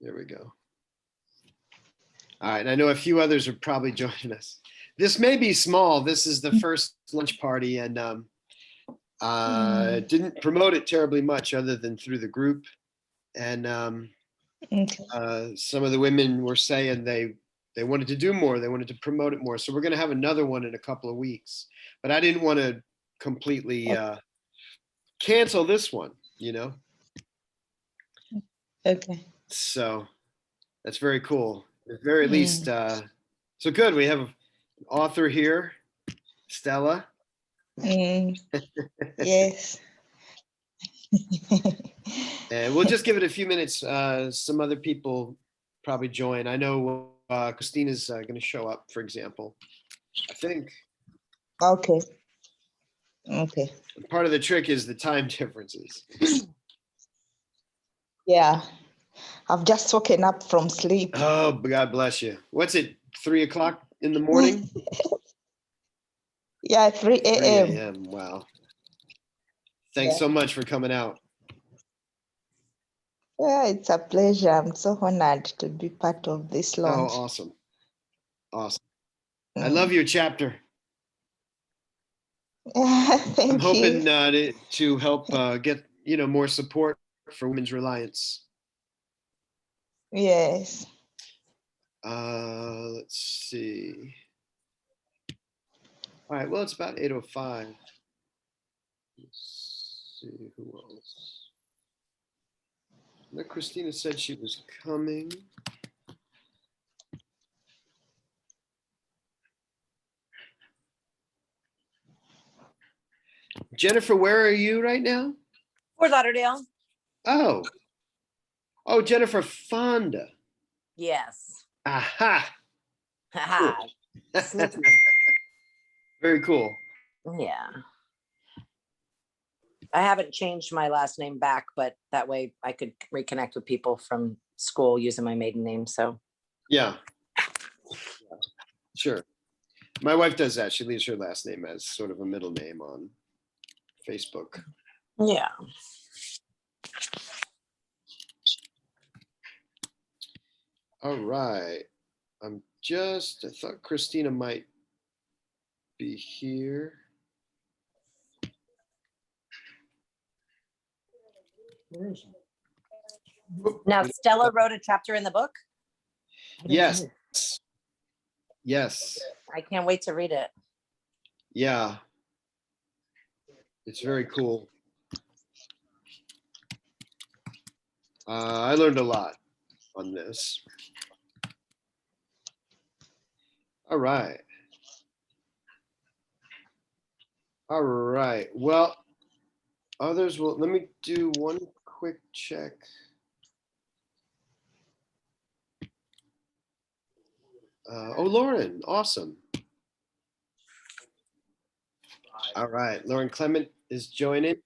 There we go. All right, and I know a few others are probably joining us. This may be small. This is the first lunch party, and didn't promote it terribly much other than through the group. And Okay. some of the women were saying they wanted to do more. They wanted to promote it more. So we're going to have another one in a couple of weeks. But I didn't want to completely cancel this one, you know? Okay. So that's very cool. At the very least, so good. We have an author here, Stella. Yes. And we'll just give it a few minutes. Some other people probably join. I know Christina's going to show up, for example, I think. Okay. Okay. Part of the trick is the time differences. Yeah. I've just woken up from sleep. Oh, God bless you. What's it, 3 o'clock in the morning? Yeah, 3 3 a.m. a.m. Wow. Thanks so much for coming out. Yeah, it's a pleasure. I'm so honored to be part of this launch. Oh, awesome. Awesome. I love your chapter. Thank I'm hoping you. to help get, more support for Women's Reliance. Yes. Let's see. All right, well, it's about 8:05. Let's see who else. Christina said she was coming. Jennifer, where are you right now? Fort Lauderdale. Oh, Jennifer Fonda. Yes. Aha. Haha. Very cool. Yeah. I haven't changed my last name back, but that way I could reconnect with people from school using my maiden name. So Yeah. Sure. My wife does that. She leaves her last name as sort of a middle name on Facebook. yeah. All right. I thought Christina might be here. Now Stella wrote a chapter in the book. Yes. Yes. I can't wait to read it. Yeah. It's very cool. I learned a lot on this. All right. All right. Well, others will, let me do one quick check. Lauren, awesome. All right, Lauren Clement is joining.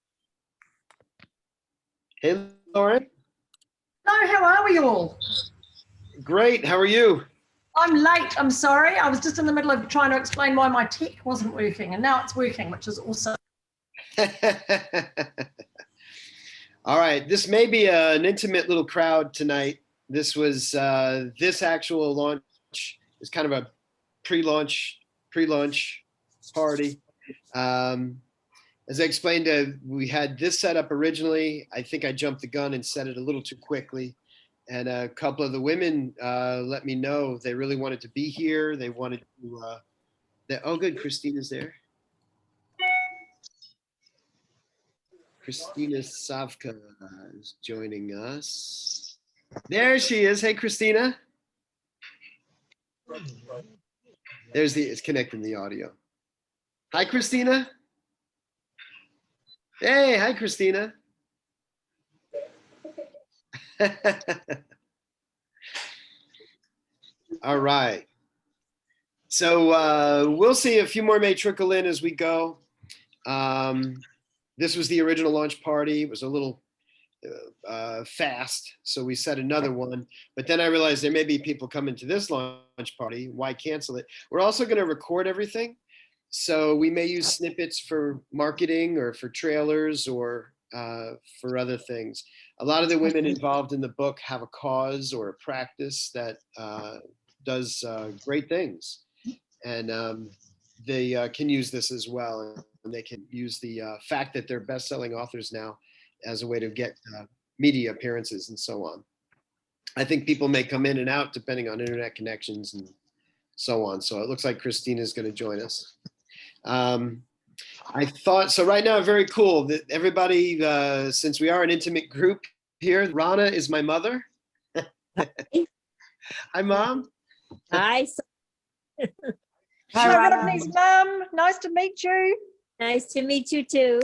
Hey, Lauren. Hello, how are we all? Great, how are you? I'm late, I'm sorry. I was just in the middle of trying to explain why my tech wasn't working, and now it's working, which is awesome. All right, this may be an intimate little crowd tonight. This was, this actual launch is kind of a pre-launch party. As I explained, we had this set up originally. I think I jumped the gun and set it a little too quickly. And a couple of the women let me know they really wanted to be here. They wanted to, oh good, Christina's there. Christina Savka is joining us. There she is. Hey, Christina. It's connecting the audio. Hi, Christina. Hey, hi, Christina. All right. So we'll see. A few more may trickle in as we go. This was the original launch party. It was a little fast, so we set another one. But then I realized there may be people coming to this launch party. Why cancel it? We're also going to record everything. So we may use snippets for marketing or for trailers or for other things. A lot of the women involved in the book have a cause or a practice that does great things, and they can use this as well. And they can use the fact that they're best-selling authors now as a way to get media appearances and so on. I think people may come in and out depending on internet connections and so on. So it looks like Christina is going to join us. I thought, so right now, very cool that everybody, since we are an intimate group here, Rana is my mother. Hi, Mom. Hi, Hi, Rodney's mum. Nice to meet you. nice to meet you too.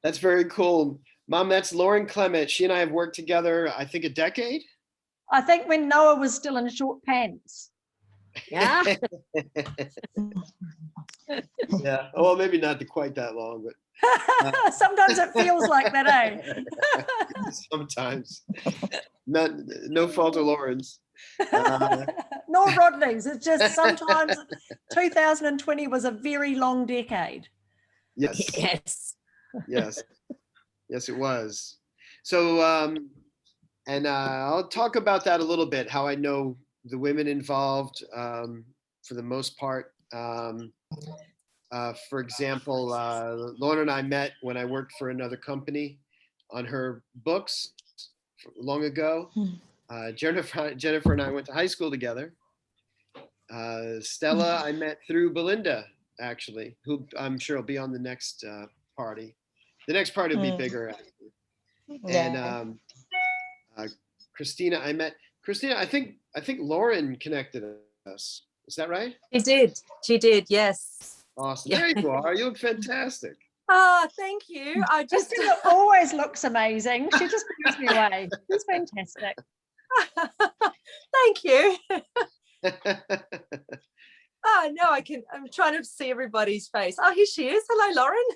That's very cool. Mom, that's Lauren Clement. She and I have worked together, I think, a decade. I think when Noah was still in short pants. Yeah, Yeah. Well, maybe not quite that long, but Sometimes it feels like that, eh? sometimes. No fault of Lauren's. Nor Rodney's. It's just sometimes 2020 was a very long decade. Yes. yes. Yes. Yes, it was. So, and I'll talk about that a little bit, how I know the women involved for the most part. For example, Lauren and I met when I worked for another company on her books long ago. Jennifer and I went to high school together. Stella, I met through Belinda, actually, who I'm sure will be on the next party. The next party will be bigger, actually. Yeah. And Christina, I met Christina. I think Lauren connected us. Is that right? She did, yes. Awesome. Yeah. There you are. You look fantastic. Oh, thank you. I just Christina always looks amazing. She just blows me away. She's fantastic. thank you. Oh no, I'm trying to see everybody's face. Oh, here she is. Hello, Lauren.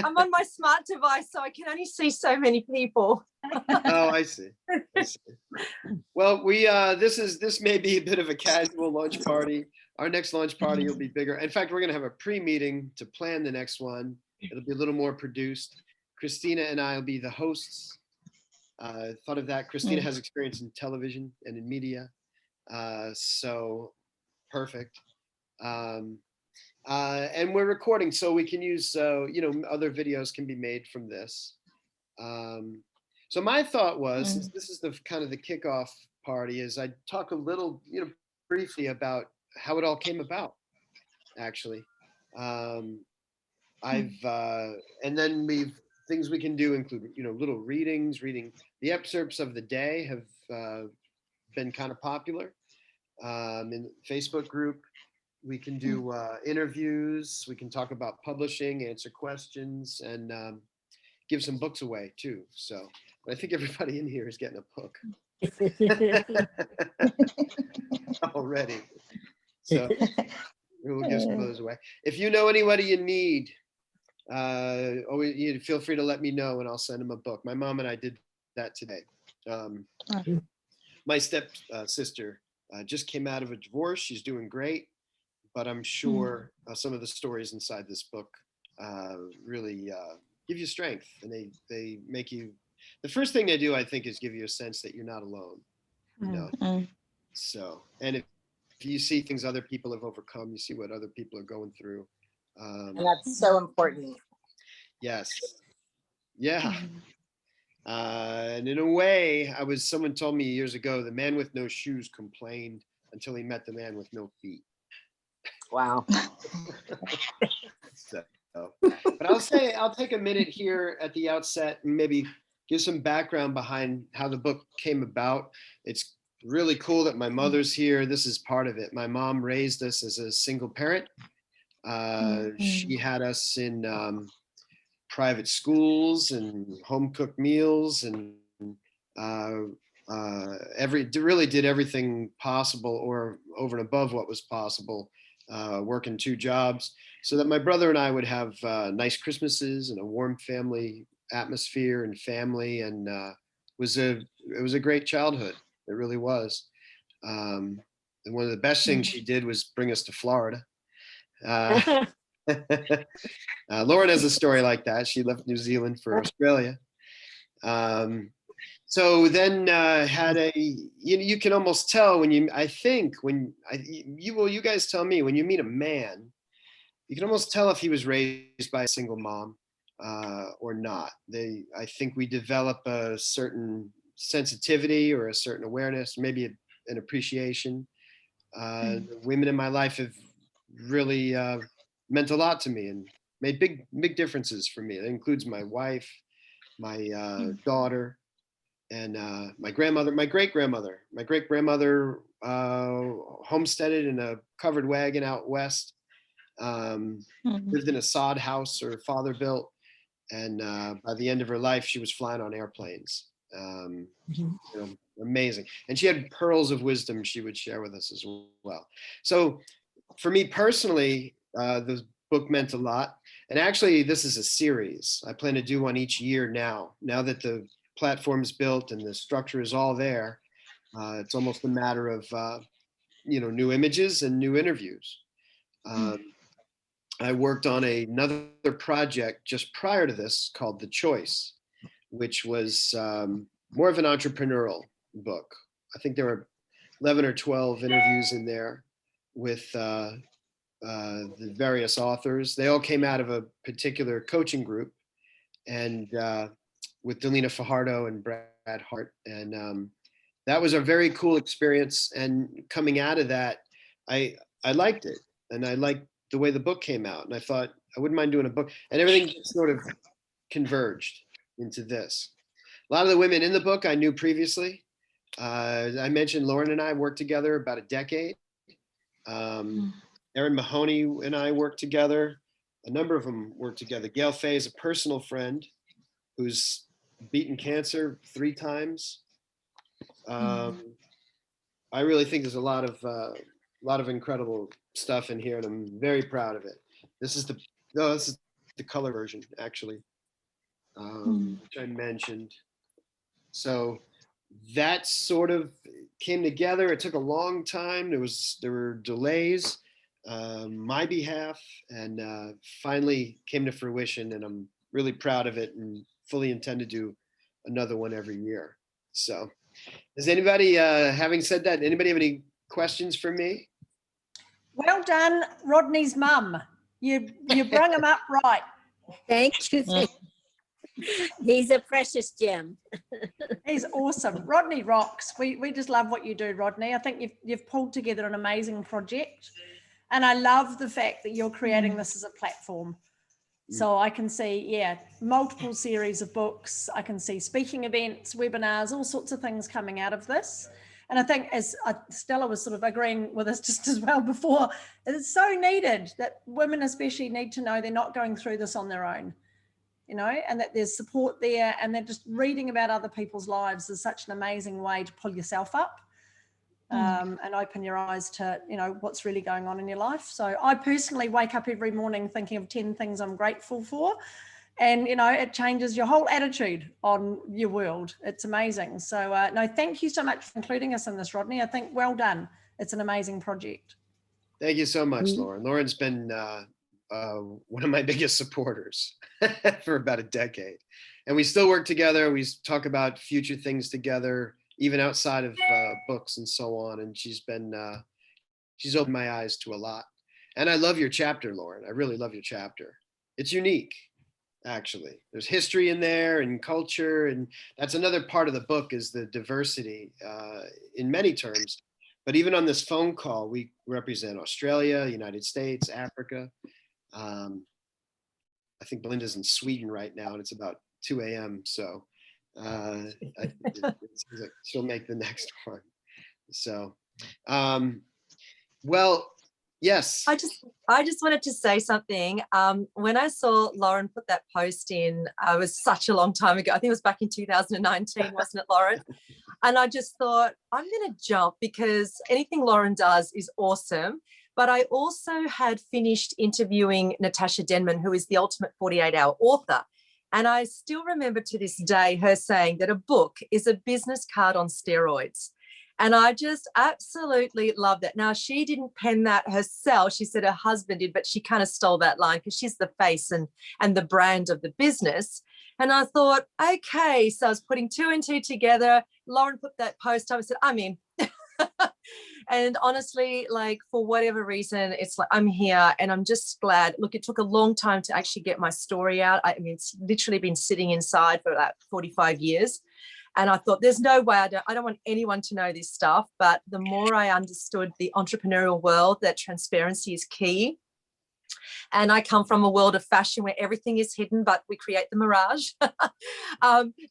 I'm on my smart device, so I can only see so many people. Oh, I see. I see. Well, this may be a bit of a casual lunch party. Our next lunch party will be bigger. In fact, we're going to have a pre-meeting to plan the next one. It'll be a little more produced. Christina and I will be the hosts. Thought of that. Christina has experience in television and in media, so perfect. And we're recording, so we can use, other videos can be made from this. So my thought was, since this is the kind of the kickoff party, is I'd talk a little, briefly about how it all came about, actually. And then things we can do include, little reading the excerpts of the day have been kind of popular in the Facebook group. We can do interviews. We can talk about publishing, answer questions, and give some books away too. So I think everybody in here is getting a book already. So we'll give some of those away. If you know anybody you need, always you feel free to let me know and I'll send them a book. My mom and I did that today. My step sister just came out of a divorce. She's doing great, but I'm sure some of the stories inside this book really give you strength, and they make you. The first thing they do, I think, is give you a sense that you're not alone. So, and if you see things other people have overcome, you see what other people are going through. And that's so important. Yes. Yeah. And in a way, someone told me years ago, the man with no shoes complained until he met the man with no feet. Wow. So, but I'll take a minute here at the outset and maybe give some background behind how the book came about. It's really cool that my mother's here. This is part of it. My mom raised us as a single parent. She had us in private schools and home cooked meals, and really did everything possible or over and above what was possible, working 2 jobs, so that my brother and I would have nice Christmases and a warm family atmosphere and family, and it was a great childhood. It really was. And one of the best things she did was bring us to Florida. Lauren has a story like that. She left New Zealand for Australia. So then had a, you can almost tell when you, I think when you guys tell me, when you meet a man, you can almost tell if he was raised by a single mom or not. I think we develop a certain sensitivity or a certain awareness, maybe an appreciation. The women in my life have really meant a lot to me and made big differences for me. That includes my wife, my daughter, and my grandmother, my great-grandmother. My great-grandmother homesteaded in a covered wagon out west. Lived in a sod house her father built, and by the end of her life she was flying on airplanes. Amazing. And she had pearls of wisdom she would share with us as well. So for me personally, the book meant a lot. And actually this is a series. I plan to do one each year now that the platform's built and the structure is all there. It's almost a matter of new images and new interviews. I worked on another project just prior to this called The Choice, which was more of an entrepreneurial book. I think there were 11 or 12 interviews in there with the various authors. They all came out of a particular coaching group, and with Delina Fajardo and Brad Hart. And that was a very cool experience. And coming out of that, I liked it. And I liked the way the book came out. And I thought I wouldn't mind doing a book. And everything sort of converged into this. A lot of the women in the book I knew previously. I mentioned Lauren and I worked together about a decade. Erin Mahoney and I worked together. A number of them worked together. Gail Fay is a personal friend who's beaten cancer 3 times. I really think there's a lot of incredible stuff in here, and I'm very proud of it. This is the color version, actually, which I mentioned. So that sort of came together. It took a long time. There were delays my behalf, and finally came to fruition, and I'm really proud of it and fully intend to do another one every year. So does anybody, having said that, anybody have any questions for me? Well done, Rodney's mum. You brung him up right. Thank you. He's a precious gem. He's awesome. Rodney rocks. We just love what you do, Rodney. I think you've pulled together an amazing project. And I love the fact that you're creating this as a platform. So I can see, multiple series of books. I can see speaking events, webinars, all sorts of things coming out of this. And I think, as Stella was sort of agreeing with us just as well before, it's so needed that women especially need to know they're not going through this on their own, and that there's support there, and that just reading about other people's lives is such an amazing way to pull yourself up. And open your eyes to, what's really going on in your life. So I personally wake up every morning thinking of 10 things I'm grateful for. And, it changes your whole attitude on your world. It's amazing. So no, thank you so much for including us in this, Rodney. I think well done. It's an amazing project. Thank you so much, Lauren. Lauren's been one of my biggest supporters for about a decade. And we still work together. We talk about future things together, even outside of books and so on. And she's opened my eyes to a lot. And I love your chapter, Lauren. I really love your chapter. It's unique, actually. There's history in there and culture. And that's another part of the book, is the diversity in many terms. But even on this phone call, we represent Australia, United States, Africa. I think Belinda's in Sweden right now, and it's about 2 a.m. So she'll make the next one. So, well, yes. I just wanted to say something. When I saw Lauren put that post in, it was such a long time ago. I think it was back in 2019, wasn't it, Lauren? And I just thought, I'm going to jump, because anything Lauren does is awesome. But I also had finished interviewing Natasha Denman, who is the ultimate 48-hour author. And I still remember to this day her saying that a book is a business card on steroids. And I just absolutely love that. Now, she didn't pen that herself. She said her husband did, but she kind of stole that line because she's the face and the brand of the business. And I thought, okay, so I was putting two and two together. Lauren put that post up. I said, I'm in. And honestly, like, for whatever reason, it's like I'm here and I'm just glad. Look, it took a long time to actually get my story out. I mean, it's literally been sitting inside for about 45 years. And I thought, there's no way, I don't want anyone to know this stuff. But the more I understood the entrepreneurial world, that transparency is key. And I come from a world of fashion where everything is hidden, but we create the mirage.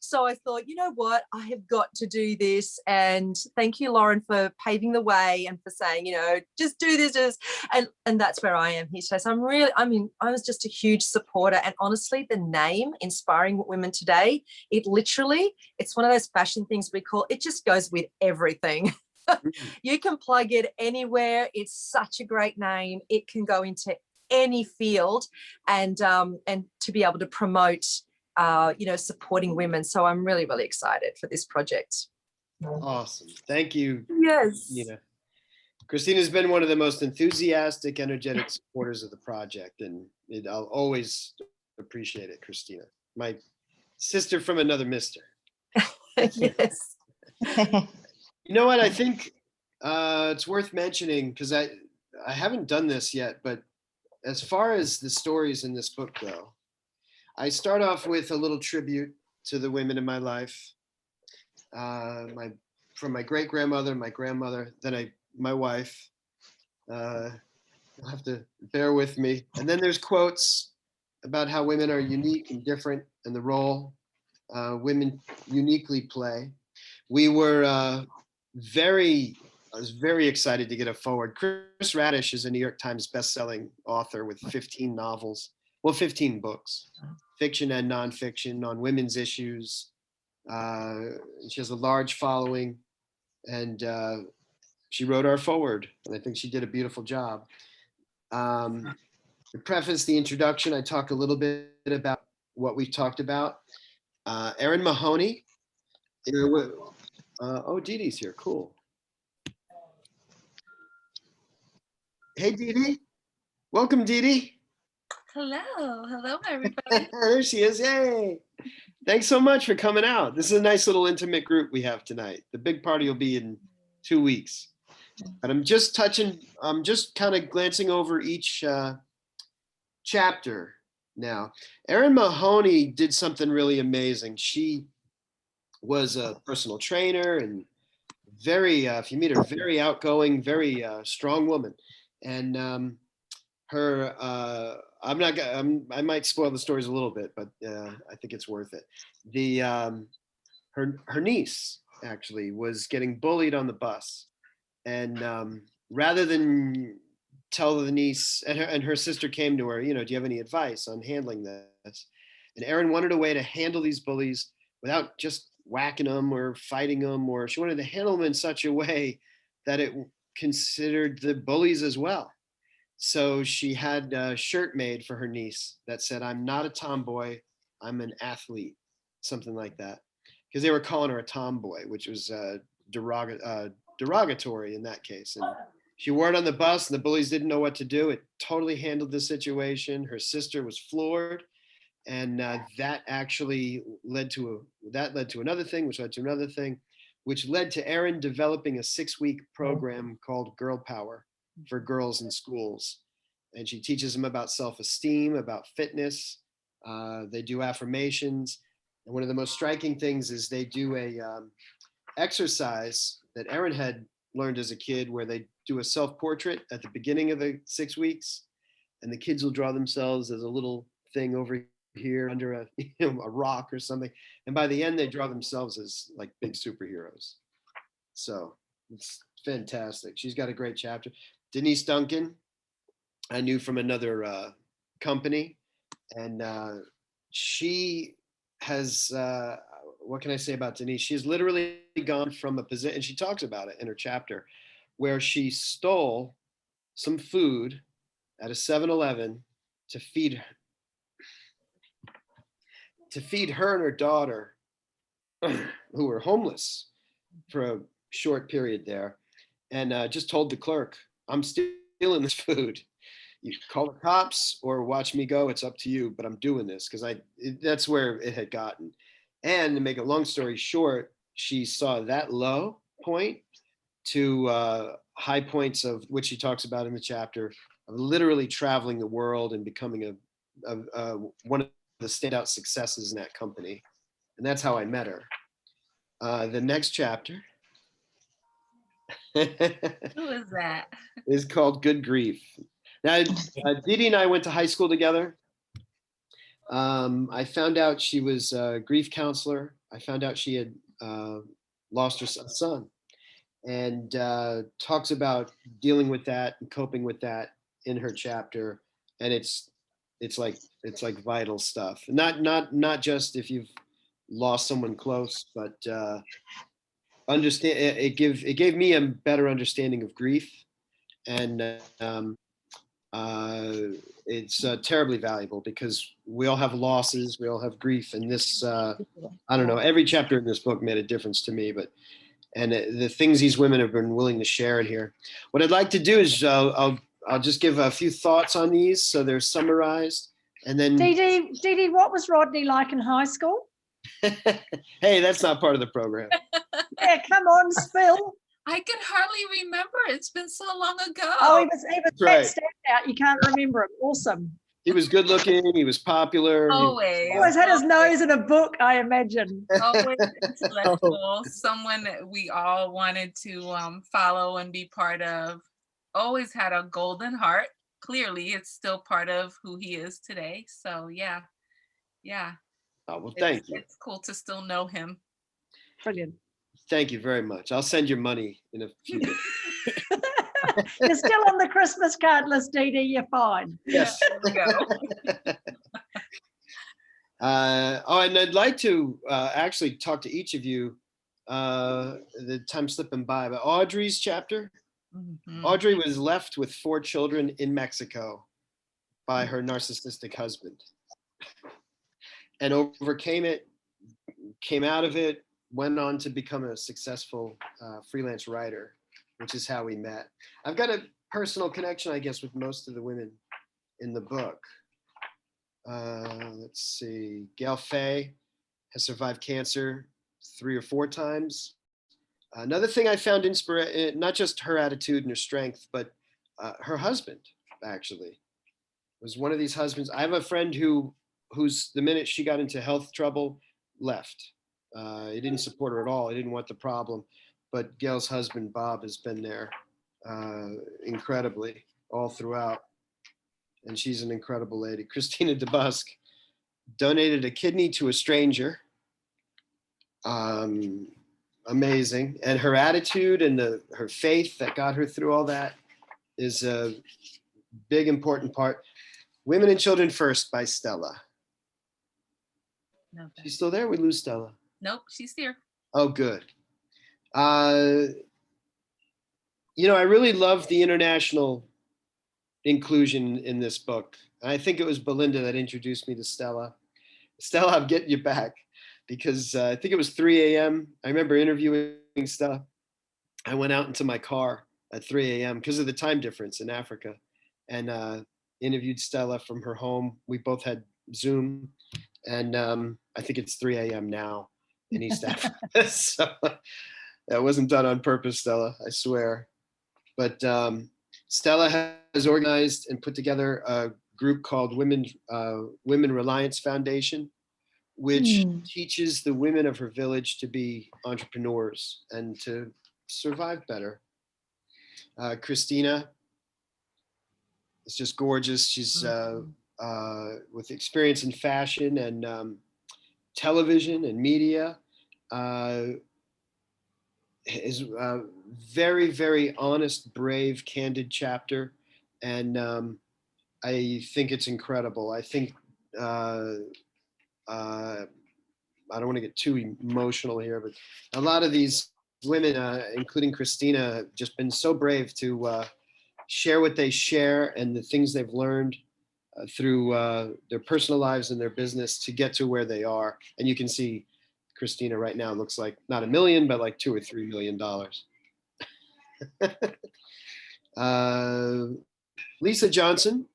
So I thought, you know what, I have got to do this. And thank you, Lauren, for paving the way and for saying, just do this. And that's where I am here today. So I was just a huge supporter. And honestly, the name, Inspiring Women Today, it's one of those fashion things we call, it just goes with everything. You can plug it anywhere. It's such a great name. It can go into any field, and to be able to promote supporting women. So I'm really, really excited for this project. Awesome. Thank you. Yes. Christina's been one of the most enthusiastic, energetic supporters of the project, and I'll always appreciate it, Christina. My sister from another mister. Yes. You know what? I think it's worth mentioning, because I haven't done this yet, but as far as the stories in this book go, I start off with a little tribute to the women in my life. From my great-grandmother, my grandmother, then my wife. You'll have to bear with me. And then there's quotes about how women are unique and different and the role women uniquely play. I was very excited to get a forward. Chris Radish is a New York Times bestselling author with 15 novels, 15 books, fiction and nonfiction on women's issues. She has a large following, and she wrote our forward, and I think she did a beautiful job. To preface the introduction, I talk a little bit about what we've talked about. Erin Mahoney. Oh, Dee Dee's here. Cool. Hey, Dee Dee. Welcome, Dee Dee. Hello, everybody. There she is. Yay. Thanks so much for coming out. This is a nice little intimate group we have tonight. The big party will be in 2 weeks. But I'm just kind of glancing over each chapter now. Erin Mahoney did something really amazing. She was a personal trainer and if you meet her, very outgoing, very strong woman. And I might spoil the stories a little bit, but I think it's worth it. Her niece actually was getting bullied on the bus, and rather than tell the niece, and her sister came to her, do you have any advice on handling this? And Erin wanted a way to handle these bullies without just whacking them or fighting them, or she wanted to handle them in such a way that it considered the bullies as well. So she had a shirt made for her niece that said, "I'm not a tomboy, I'm an athlete," something like that. Because they were calling her a tomboy, which was derogatory in that case. And she wore it on the bus, and the bullies didn't know what to do. It totally handled the situation. Her sister was floored. And that actually led to another thing, which led to another thing, which led to Erin developing a 6-week program called Girl Power for girls in schools. And she teaches them about self-esteem, about fitness. They do affirmations. And one of the most striking things is they do a exercise that Erin had learned as a kid, where they do a self-portrait at the beginning of the 6 weeks. And the kids will draw themselves as a little thing over here under a rock or something, and by the end they draw themselves as like big superheroes. So it's fantastic. She's got a great chapter. Denise Duncan, I knew from another company, and she has what can I say about Denise? She's literally gone from a position, and she talks about it in her chapter, where she stole some food at a 7-Eleven to feed her and her daughter, who were homeless, for a short period there, and just told the clerk, "I'm stealing this food. You call the cops or watch me go. It's up to you, but I'm doing this," because that's where it had gotten. And to make a long story short, she saw that low point to high points of which she talks about in the chapter of literally traveling the world and becoming one of the standout successes in that company. And that's how I met her. The next chapter Who is that? is called Good Grief. Now, Dee Dee and I went to high school together. I found out she was a grief counselor. I found out she had lost her son, and talks about dealing with that and coping with that in her chapter. And it's like vital stuff. Not just if you've lost someone close, but understand it gave me a better understanding of grief, and it's terribly valuable because we all have losses, we all have grief, and this I don't know, every chapter in this book made a difference to me. But the things these women have been willing to share in here. What I'd like to do is I'll just give a few thoughts on these so they're summarized, and then Dee Dee, what was Rodney like in high school? Hey, that's not part of the program. Yeah, come on, spill. I can hardly remember. It's been so long ago. Oh, he was That's that right. standout. You can't remember him. Awesome. He was good looking, he was popular. Always had his nose in a book, I imagine. Always intellectual, someone that we all wanted to follow and be part of. Always had a golden heart. Clearly, it's still part of who he is today. So yeah. Oh, well, thank you. It's cool to still know him. Brilliant. Thank you very much. I'll send your money in a few days. You're still on the Christmas card list, Dee Dee. You're fine. Yes. There we go. And I'd like to actually talk to each of you. The time's slipping by, but Audrey's chapter. Mhm. Audrey was left with 4 children in Mexico by her narcissistic husband, and overcame it, came out of it, went on to become a successful freelance writer, which is how we met. I've got a personal connection, I guess, with most of the women in the book. Let's see, Gail Fay has survived cancer 3 or 4 times. Another thing I found not just her attitude and her strength, but her husband actually was one of these husbands. I have a friend who's the minute she got into health trouble, left. He didn't support her at all. He didn't want the problem. But Gail's husband, Bob, has been there incredibly all throughout. And she's an incredible lady. Christina DeBusk donated a kidney to a stranger. Amazing. And her attitude and her faith that got her through all that is a big, important part. Women and Children First by Stella. No, She's still there? We lose Stella. nope, she's here. Oh, good. I really love the international inclusion in this book. I think it was Belinda that introduced me to Stella. Stella, I'm getting you back because I think it was 3 a.m. I remember interviewing Stella. I went out into my car at 3 a.m. because of the time difference in Africa, and interviewed Stella from her home. We both had Zoom, and I think it's 3 a.m. now in East Africa. So that wasn't done on purpose, Stella, I swear. But Stella has organized and put together a group called Women Reliance Foundation, which teaches the women of her village to be entrepreneurs and to survive better. Christina is just gorgeous. She's with experience in fashion and television and media. Is a very, very honest, brave, candid chapter. And I think it's incredible. I think, I don't want to get too emotional here, but a lot of these women, including Christina, have just been so brave to share what they share and the things they've learned through their personal lives and their business to get to where they are. And you can see Christina right now looks like not $1 million, but like $2 or $3 million. Lisa Johnson,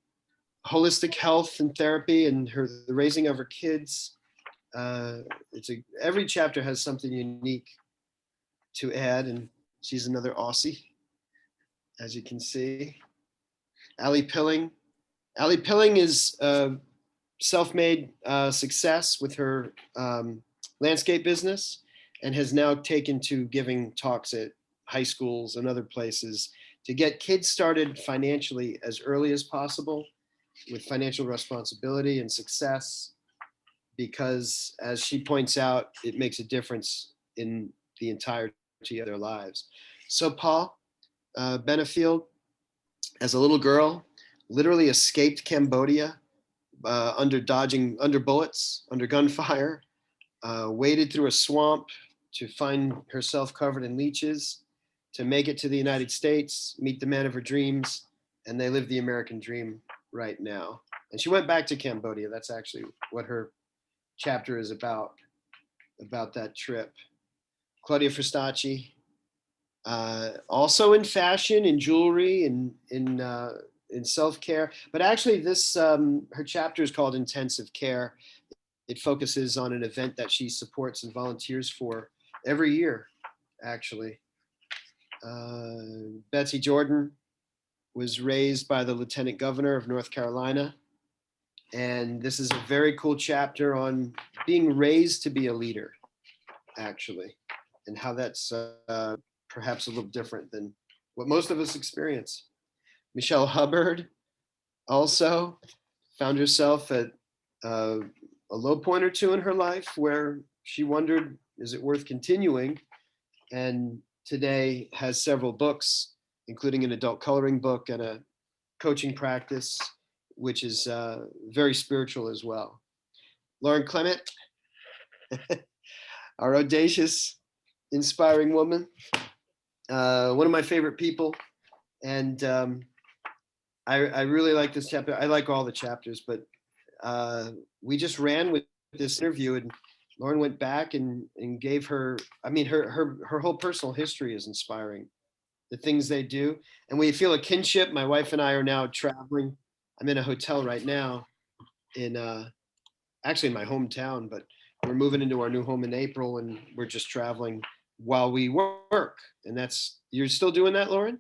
holistic health and therapy, and the raising of her kids. Every chapter has something unique to add, and she's another Aussie, as you can see. Ali Pilling. Ali Pilling is a self-made success with her landscape business, and has now taken to giving talks at high schools and other places to get kids started financially as early as possible with financial responsibility and success, because as she points out, it makes a difference in the entirety of their lives. So Paul Benefield, as a little girl, literally escaped Cambodia under bullets, under gunfire, waded through a swamp to find herself covered in leeches, to make it to the United States, meet the man of her dreams, and they live the American dream right now. And she went back to Cambodia. That's actually what her chapter is about that trip. Claudia Fristacci, also in fashion, in jewelry, in self-care. But actually this, her chapter is called Intensive Care. It focuses on an event that she supports and volunteers for every year, actually. Betsy Jordan was raised by the Lieutenant Governor of North Carolina. And this is a very cool chapter on being raised to be a leader, actually, and how that's perhaps a little different than what most of us experience. Michelle Hubbard also found herself at a low point or two in her life where she wondered, is it worth continuing? And today has several books, including an adult coloring book and a coaching practice, which is very spiritual as well. Lauren Clement, our audacious, inspiring woman, one of my favorite people. And I really like this chapter. I like all the chapters, but we just ran with this interview, and Lauren went back and gave her, I mean, her whole personal history is inspiring, the things they do. And we feel a kinship. My wife and I are now traveling. I'm in a hotel right now in actually in my hometown, but we're moving into our new home in April, and we're just traveling while we work. And you're still doing that, Lauren?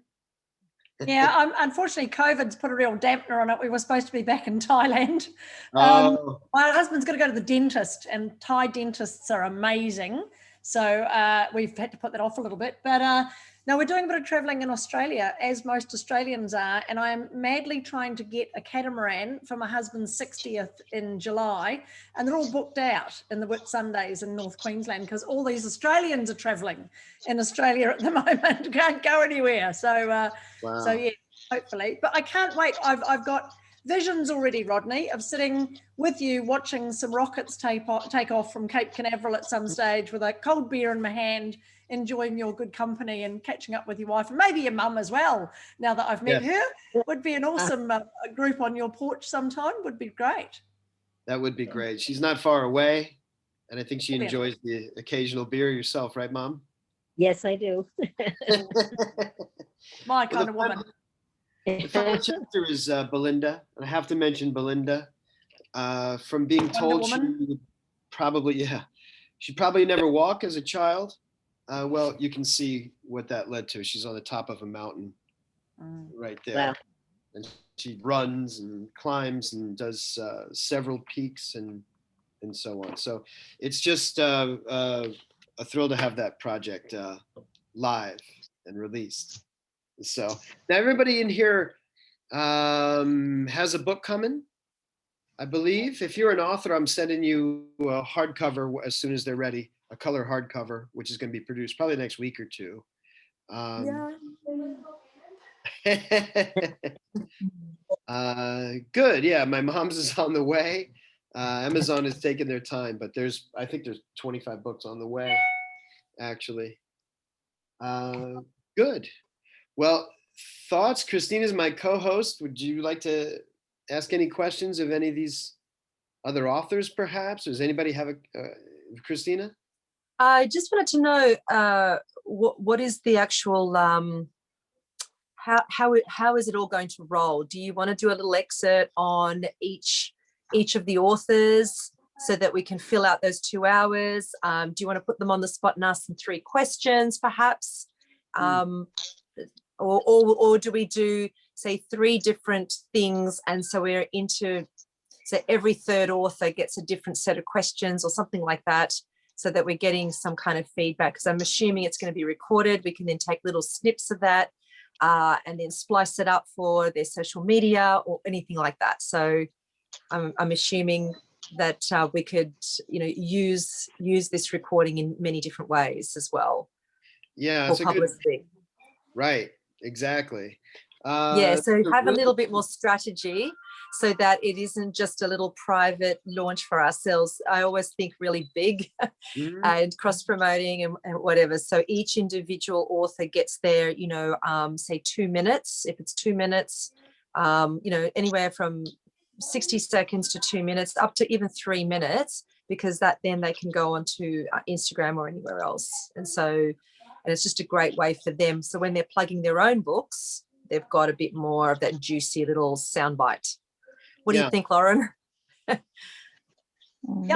Yeah, unfortunately, COVID's put a real dampener on it. We were supposed to be back in Thailand. Oh. My husband's got to go to the dentist, and Thai dentists are amazing. So we've had to put that off a little bit. But no, we're doing a bit of traveling in Australia, as most Australians are. And I am madly trying to get a catamaran for my husband's 60th in July. And they're all booked out in the Whitsundays in North Queensland, because all these Australians are traveling in Australia at the moment, can't go anywhere. So, Wow. So yeah, hopefully. But I can't wait. I've got visions already, Rodney, of sitting with you watching some rockets take off from Cape Canaveral at some stage with a cold beer in my hand, enjoying your good company and catching up with your wife and maybe your mum as well. Now that I've met her, would be an awesome group on your porch sometime. Would be great. That would be great. She's not far away, and I think she Brilliant. enjoys the occasional beer yourself, right, Mom? Yes, I do. My kind of woman. The final chapter is Belinda, and I have to mention Belinda. From being told she would probably, she'd probably never walk as a child. Well, you can see what that led to. She's on the top of a mountain right there. Wow. And she runs and climbs and does several peaks and so on. So it's just a thrill to have that project live and released. So now everybody in here has a book coming, I believe. If you're an author, I'm sending you a hardcover as soon as they're ready, a color hardcover, which is going to be produced probably the next week or two. Good. Yeah, my mom's is on the way. Amazon is taking their time, but I think there's 25 books on the way, actually. Good. Well, thoughts? Christina's my co-host. Would you like to ask any questions of any of these other authors, perhaps? Does anybody have Christina? I just wanted to know what is the actual how is it all going to roll? Do you want to do a little excerpt on each of the authors so that we can fill out those 2 hours? Do you want to put them on the spot and ask them 3 questions, perhaps? Or do we do, say, 3 different things, and so we're into, so every third author gets a different set of questions or something like that, so that we're getting some kind of feedback? Because I'm assuming it's going to be recorded. We can then take little snips of that and then splice it up for their social media or anything like that. So I'm assuming that we could, use this recording in many different ways as well. Yeah, for it's a good, publicity. right, exactly. Yeah, so have a little bit more strategy so that it isn't just a little private launch for ourselves. I always think really big and cross-promoting and whatever. So each individual author gets their, say 2 minutes. If it's 2 minutes, anywhere from 60 seconds to 2 minutes, up to even 3 minutes, because that then they can go onto Instagram or anywhere else. And it's just a great way for them. So when they're plugging their own books, they've got a bit more of that juicy little soundbite. What do you think, Lauren? Yeah,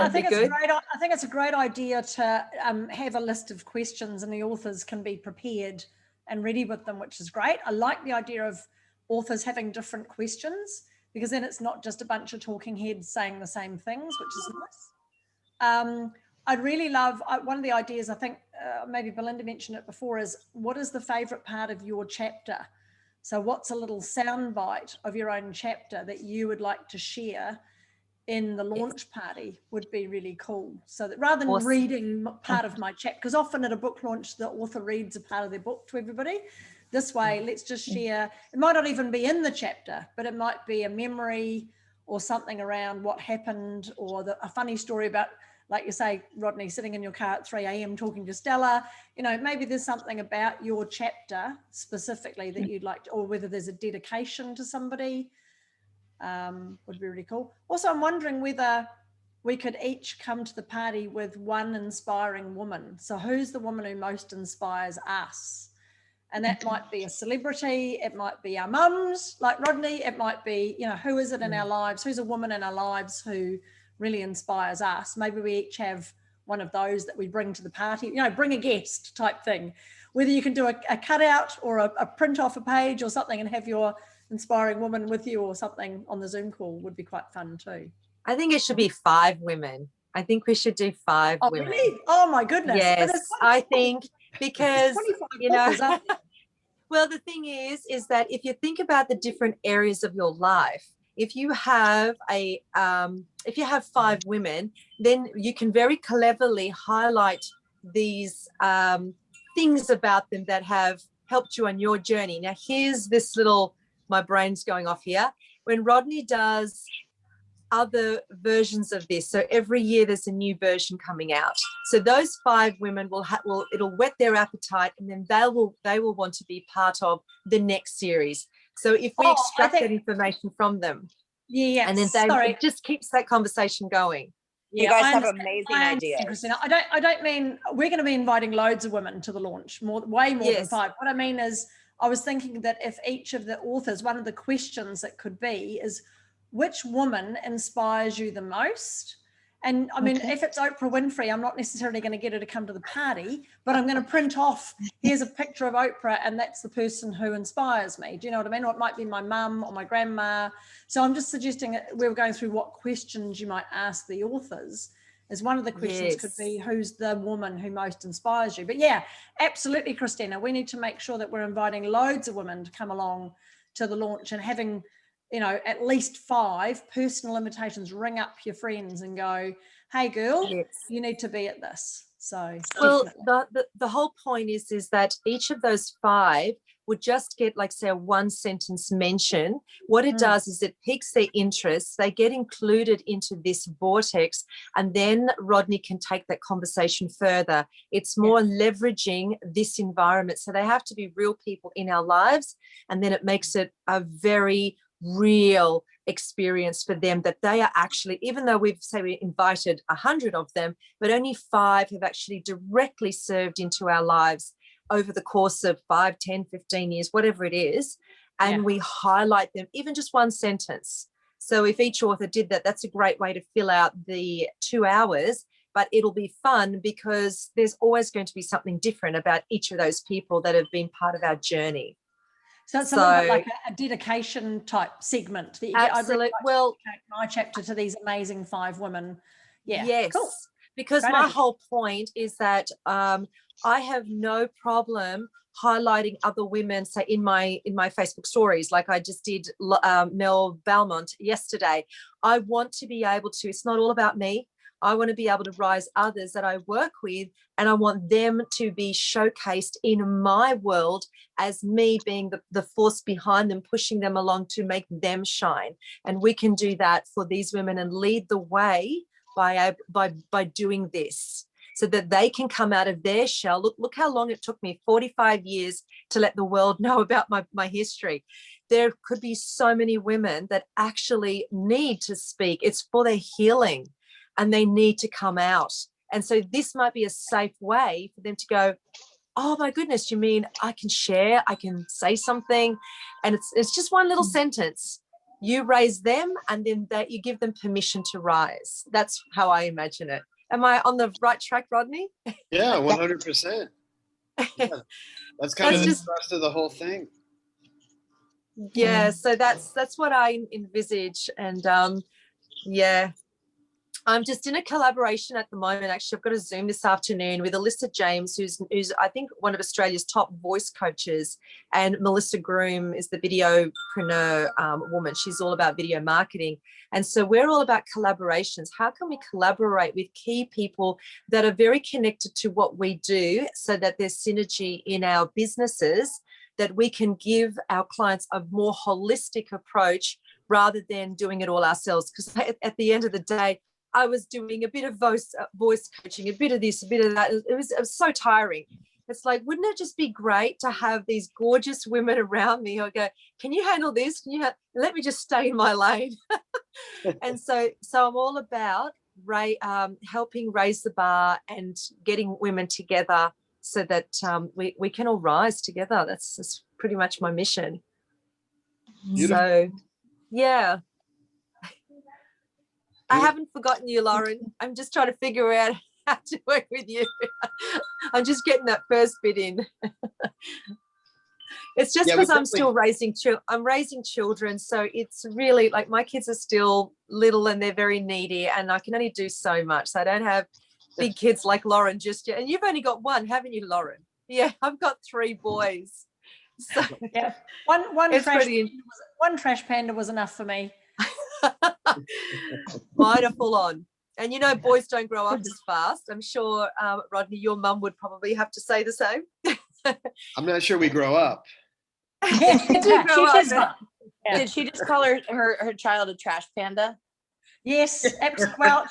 I think it's a great idea to have a list of questions, and the authors can be prepared and ready with them, which is great. I like the idea of authors having different questions, because then it's not just a bunch of talking heads saying the same things, which is nice. I'd really love, one of the ideas, I think maybe Belinda mentioned it before, is what is the favorite part of your chapter? So what's a little soundbite of your own chapter that you would like to share in the launch party would be really cool. So that rather than reading part of my chapter, because often at a book launch, the author reads a part of their book to everybody. This way, let's just share. It might not even be in the chapter, but it might be a memory or something around what happened, or a funny story about, like you say, Rodney, sitting in your car at 3 a.m. talking to Stella. Maybe there's something about your chapter specifically that you'd like to, or whether there's a dedication to somebody, would be really cool. Also, I'm wondering whether we could each come to the party with one inspiring woman. So who's the woman who most inspires us? And that might be a celebrity, it might be our mums, like Rodney, it might be, who is it in our lives? Who's a woman in our lives who really inspires us? Maybe we each have one of those that we bring to the party, bring a guest type thing. Whether you can do a cutout or a print off a page or something and have your inspiring woman with you or something on the Zoom call would be quite fun too. I think it should be 5 women. I think we should do 5 women. Really? Oh my goodness. Yes, I think, because, well, the thing is that if you think about the different areas of your life, if you have 5 women, then you can very cleverly highlight these things about them that have helped you on your journey. Now, here's this little, my brain's going off here. When Rodney does other versions of this, so every year there's a new version coming out, so those 5 women it'll whet their appetite, and then they will want to be part of the next series. So if we extract that information from them, and then it just keeps that conversation going. You guys have amazing ideas. Christina, I don't mean we're going to be inviting loads of women to the launch, way more than 5. What I mean is, I was thinking that if each of the authors, one of the questions that could be is, which woman inspires you the most? And I mean, if it's Oprah Winfrey, I'm not necessarily going to get her to come to the party, but I'm going to print off, here's a picture of Oprah, and that's the person who inspires me. Do you know what I mean? Or it might be my mum or my grandma. So I'm just suggesting that we were going through what questions you might ask the authors. As one of the questions could be, who's the woman who most inspires you? But yeah, absolutely, Christina, we need to make sure that we're inviting loads of women to come along to the launch, and having, at least 5 personal invitations. Ring up your friends and go, hey girl, you need to be at this. So the whole point is that each of those 5 would just get, like, say, a 1-sentence mention. What it does is it piques their interest, they get included into this vortex, and then Rodney can take that conversation further. It's more leveraging this environment. So they have to be real people in our lives, and then it makes it a very real experience for them, that they are actually, even though we invited 100 of them, but only 5 have actually directly served into our lives over the course of 5, 10, 15 years, whatever it is. And we highlight them, even just one sentence. So if each author did that, that's a great way to fill out the 2 hours, but it'll be fun because there's always going to be something different about each of those people that have been part of our journey. So it's a little bit like a dedication type segment that you get. Absolutely. Well, my chapter to these amazing 5 women. Yeah. Yes. Cool. Because Great my idea. whole point is that I have no problem highlighting other women, say in my Facebook stories, like I just did Mel Valmont yesterday. I want to be able to, it's not all about me. I want to be able to rise others that I work with, and I want them to be showcased in my world as me being the force behind them, pushing them along to make them shine. And we can do that for these women and lead the way by doing this, so that they can come out of their shell. Look how long it took me, 45 years, to let the world know about my history. There could be so many women that actually need to speak. It's for their healing, and they need to come out. And so this might be a safe way for them to go, oh my goodness, you mean I can share, I can say something, and it's just one little sentence. You raise them, and then that you give them permission to rise. That's how I imagine it. Am I on the right track, Rodney? Yeah, 100%. Yeah. That's kind of the thrust of the whole thing. Yeah, so that's what I envisage. And yeah, I'm just in a collaboration at the moment. Actually, I've got a Zoom this afternoon with Alyssa James, who's I think one of Australia's top voice coaches, and Melissa Groom is the videopreneur woman. She's all about video marketing. And so we're all about collaborations. How can we collaborate with key people that are very connected to what we do, so that there's synergy in our businesses, that we can give our clients a more holistic approach rather than doing it all ourselves? Because at the end of the day, I was doing a bit of voice coaching, a bit of this, a bit of that. It was so tiring. It's like, wouldn't it just be great to have these gorgeous women around me who go, can you handle this? Can you let me just stay in my lane? And so I'm all about helping raise the bar and getting women together so that we can all rise together. That's pretty much my mission. Beautiful. So, yeah. I haven't forgotten you, Lauren. I'm just trying to figure out how to work with you. I'm just getting that first bit in. It's just because I'm still raising children. So it's really like my kids are still little and they're very needy, and I can only do so much. So I don't have big kids like Lauren just yet. And you've only got one, haven't you, Lauren? Yeah, I've got 3 boys. So yeah, one trash panda was enough for me. Mine are full on. And you know, boys don't grow up as fast. I'm sure, Rodney, your mum would probably have to say the same. I'm not sure we grow up. Did she just call her child a trash panda? Yes, absolutely. Well,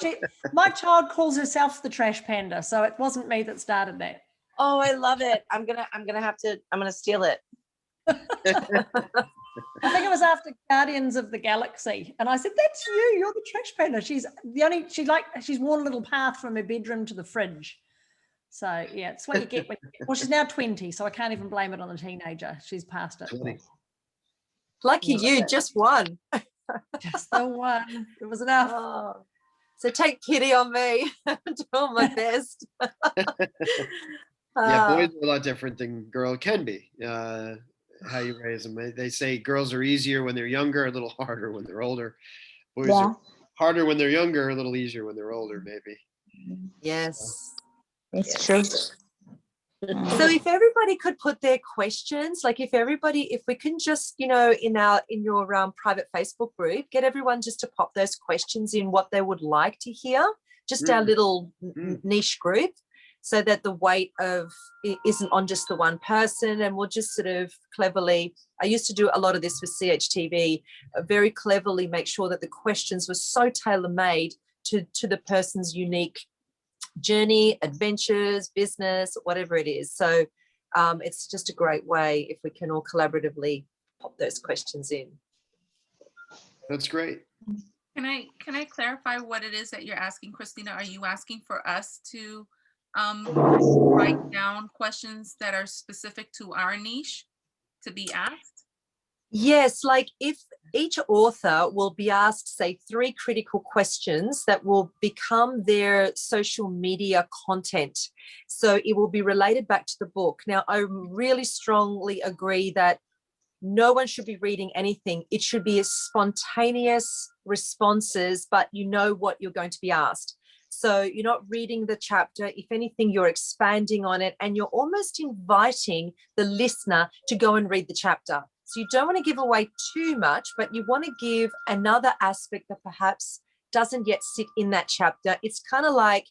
my child calls herself the trash panda, so it wasn't me that started that. Oh, I love it. I'm gonna steal it. I think it was after Guardians of the Galaxy, and I said, "That's you. You're the trash panda." She's worn a little path from her bedroom to the fridge. So yeah, it's what you get. Well, she's now 20, so I can't even blame it on the teenager. She's past it. 20. Lucky you, just one. Just the one. It was enough. Oh. So take pity on me. I'm doing my best. Yeah, boys are a lot different than girl can be. How you raise them. They say girls are easier when they're younger, a little harder when they're older. Boys are harder when they're younger, a little easier when they're older, maybe. Yes. It's true. So if everybody could put their questions, like if we can just, in your private Facebook group, get everyone just to pop those questions in, what they would like to hear, just our little niche group, so that the weight of it isn't on just the one person, and we'll just sort of cleverly, I used to do a lot of this with CHTV, very cleverly make sure that the questions were so tailor-made to the person's unique journey, adventures, business, whatever it is. So it's just a great way if we can all collaboratively pop those questions in. That's great. Can I clarify what it is that you're asking, Christina? Are you asking for us to write down questions that are specific to our niche to be asked? Yes, like if each author will be asked, say, 3 critical questions that will become their social media content. So it will be related back to the book. Now, I really strongly agree that no one should be reading anything. It should be a spontaneous responses, but you know what you're going to be asked. So you're not reading the chapter. If anything, you're expanding on it and you're almost inviting the listener to go and read the chapter. So you don't want to give away too much, but you want to give another aspect that perhaps doesn't yet sit in that chapter. It's kind of like,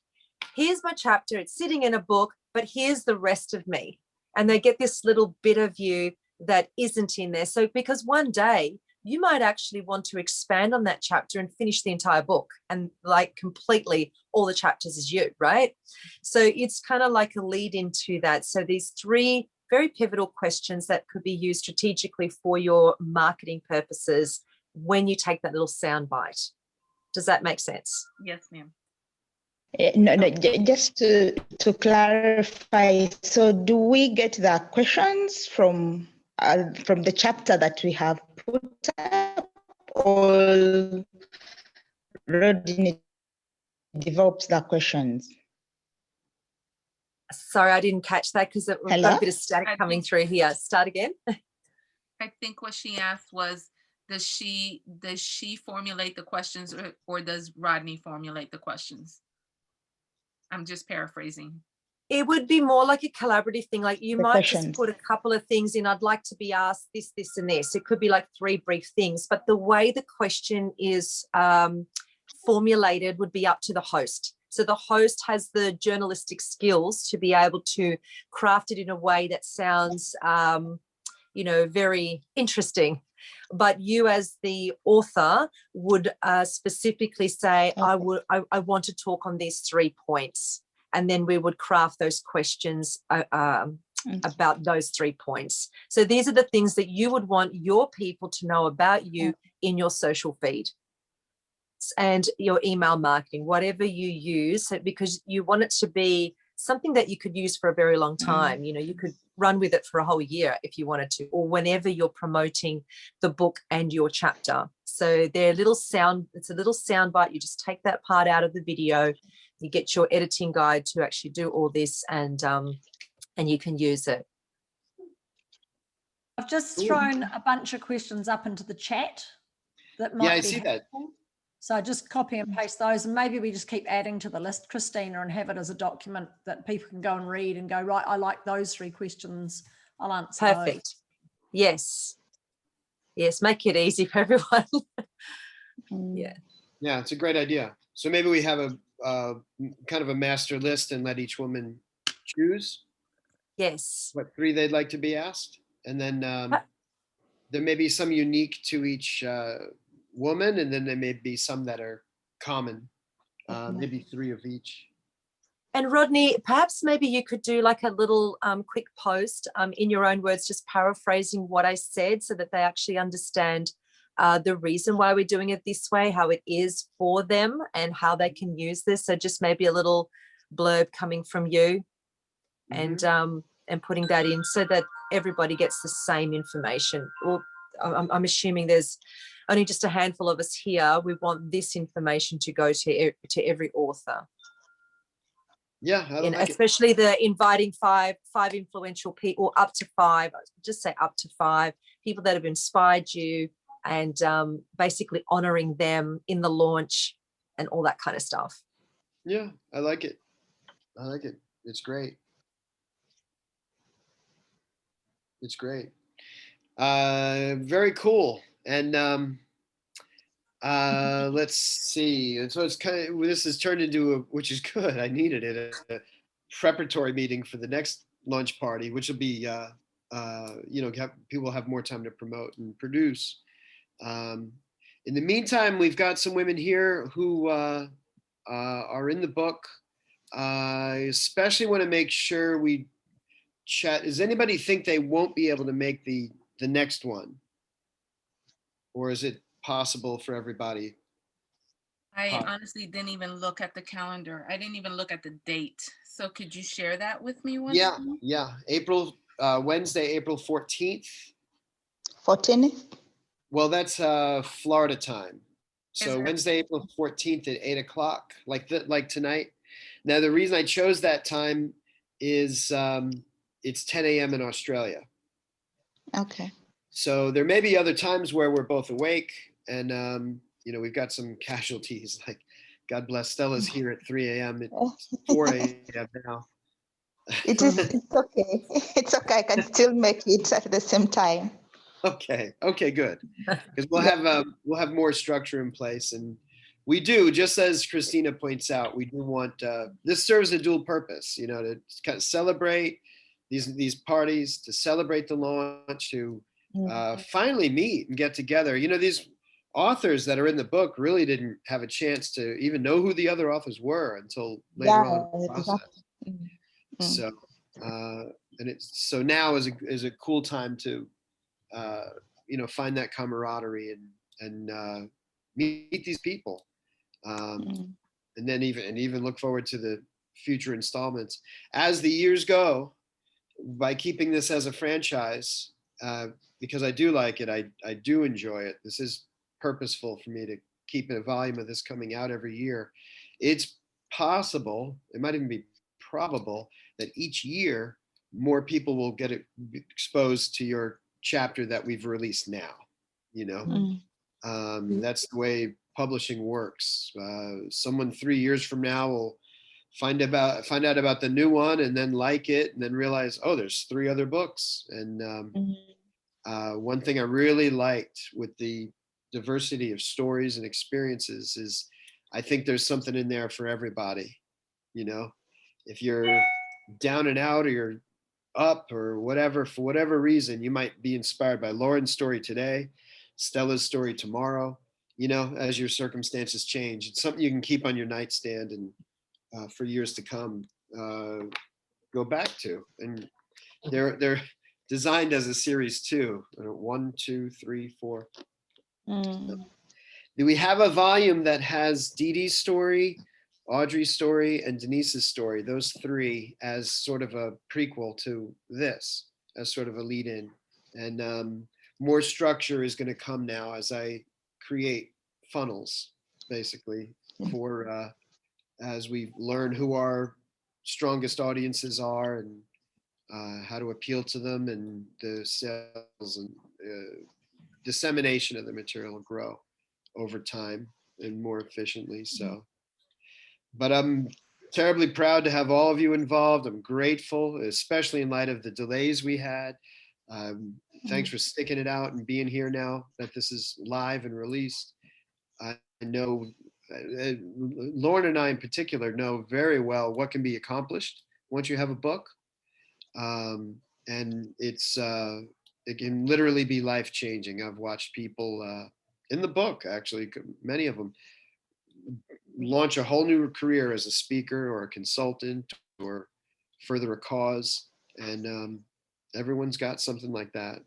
here's my chapter, it's sitting in a book, but here's the rest of me. And they get this little bit of you that isn't in there. So because one day you might actually want to expand on that chapter and finish the entire book and like completely all the chapters is you, right? So it's kind of like a lead into that. So these 3 very pivotal questions that could be used strategically for your marketing purposes when you take that little sound bite. Does that make sense? Yes, ma'am. No, just to clarify, so do we get the questions from the chapter that we have put up, or Rodney develops the questions? Sorry, I didn't catch that because we've got a bit of static coming through here. Start again. I think what she asked was, does she formulate the questions or does Rodney formulate the questions? I'm just paraphrasing. It would be more like a collaborative thing. Like you might questions. just put a couple of things in. I'd like to be asked this, this, and this. It could be like 3 brief things, but the way the question is formulated would be up to the host. So the host has the journalistic skills to be able to craft it in a way that sounds, very interesting. But you as the author would specifically say, Okay. I want to talk on these 3 points. And then we would craft those questions about those 3 points. So these are the things that you would want your people to know about you in your social feed and your email marketing, whatever you use, because you want it to be something that you could use for a very long time. You could run with it for a whole year if you wanted to, or whenever you're promoting the book and your chapter. So it's a little sound bite. You just take that part out of the video, you get your editing guide to actually do all this, and you can use it. I've just thrown a bunch of questions up into the chat that might Yeah, I be see that. helpful. So just copy and paste those, and maybe we just keep adding to the list, Christina, and have it as a document that people can go and read and go, right, I like those 3 questions. I'll answer those. Perfect. Yes, make it easy for everyone. Yeah, it's a great idea. So maybe we have a kind of a master list and let each woman choose yes, what 3 they'd like to be asked, and then there may be some unique to each woman, and then there may be some that are common, maybe 3 of each. And Rodney, perhaps maybe you could do like a little quick post in your own words, just paraphrasing what I said so that they actually understand the reason why we're doing it this way, how it is for them and how they can use this. So just maybe a little blurb coming from you and putting that in so that everybody gets the same information. Well, I'm assuming there's only just a handful of us here. We want this information to go to every author. Yeah, Especially the inviting five influential people, up to 5. Just say up to 5 people that have inspired you, and basically honoring them in the launch and all that kind of stuff. Yeah, I like it. It's great. It's great. Very cool. And let's see. So it's this has turned into which is good. I needed it, a preparatory meeting for the next launch party, which will be, people have more time to promote and produce. In the meantime, we've got some women here who are in the book. I especially want to make sure we chat. Does anybody think they won't be able to make the next one? Or is it possible for everybody. I honestly didn't even look at the calendar. I didn't even look at the date. So could you share that with me once Yeah, more? yeah. Wednesday, April 14th. 14th? Well, that's Florida time. Is So that Wednesday, April 14th at 8 o'clock, like tonight. Now, the reason I chose that time is it's 10 a.m. in Australia. Okay. So there may be other times where we're both awake, and we've got some casualties. Like, God bless, Stella's here at 3 a.m. It's 4 a.m. now. It's okay. It's okay. I can still make it at the same time. Okay, good. Because Yeah. we'll have more structure in place, and we do, just as Christina points out, we do want this serves a dual purpose, to kind of celebrate these parties, to celebrate the launch, to finally meet and get together. These authors that are in the book really didn't have a chance to even know who the other authors were until later on in the process. Exactly. So, so now is a cool time to find that camaraderie and meet these people, and then even look forward to the future installments as the years go. By keeping this as a franchise, because I do like it, I do enjoy it. This is purposeful for me to keep a volume of this coming out every year. It's possible, it might even be probable, that each year more people will get exposed to your chapter that we've released now. That's the way publishing works. Someone 3 years from now will find out about the new one, and then like it, and then realize, oh, there's 3 other books. And one thing I really liked with the diversity of stories and experiences is I think there's something in there for everybody. If you're down and out, or you're up, or whatever, for whatever reason, you might be inspired by Lauren's story today, Stella's story tomorrow, as your circumstances change. It's something you can keep on your nightstand and for years to come, go back to. And they're designed as a series too. 1, 2, 3, 4. Do we have a volume that has Dee Dee's story, Audrey's story, and Denise's story, those 3, as sort of a prequel to this, as sort of a lead in? And more structure is going to come now as I create funnels, basically, for as we learn who our strongest audiences are, and how to appeal to them, and the sales and dissemination of the material will grow over time and more efficiently. So, but I'm terribly proud to have all of you involved. I'm grateful, especially in light of the delays we had. Thanks for sticking it out and being here now that this is live and released. I know Lauren and I in particular know very well what can be accomplished once you have a book. And it can literally be life-changing. I've watched people in the book, actually, many of them, launch a whole new career as a speaker or a consultant or further a cause. And everyone's got something like that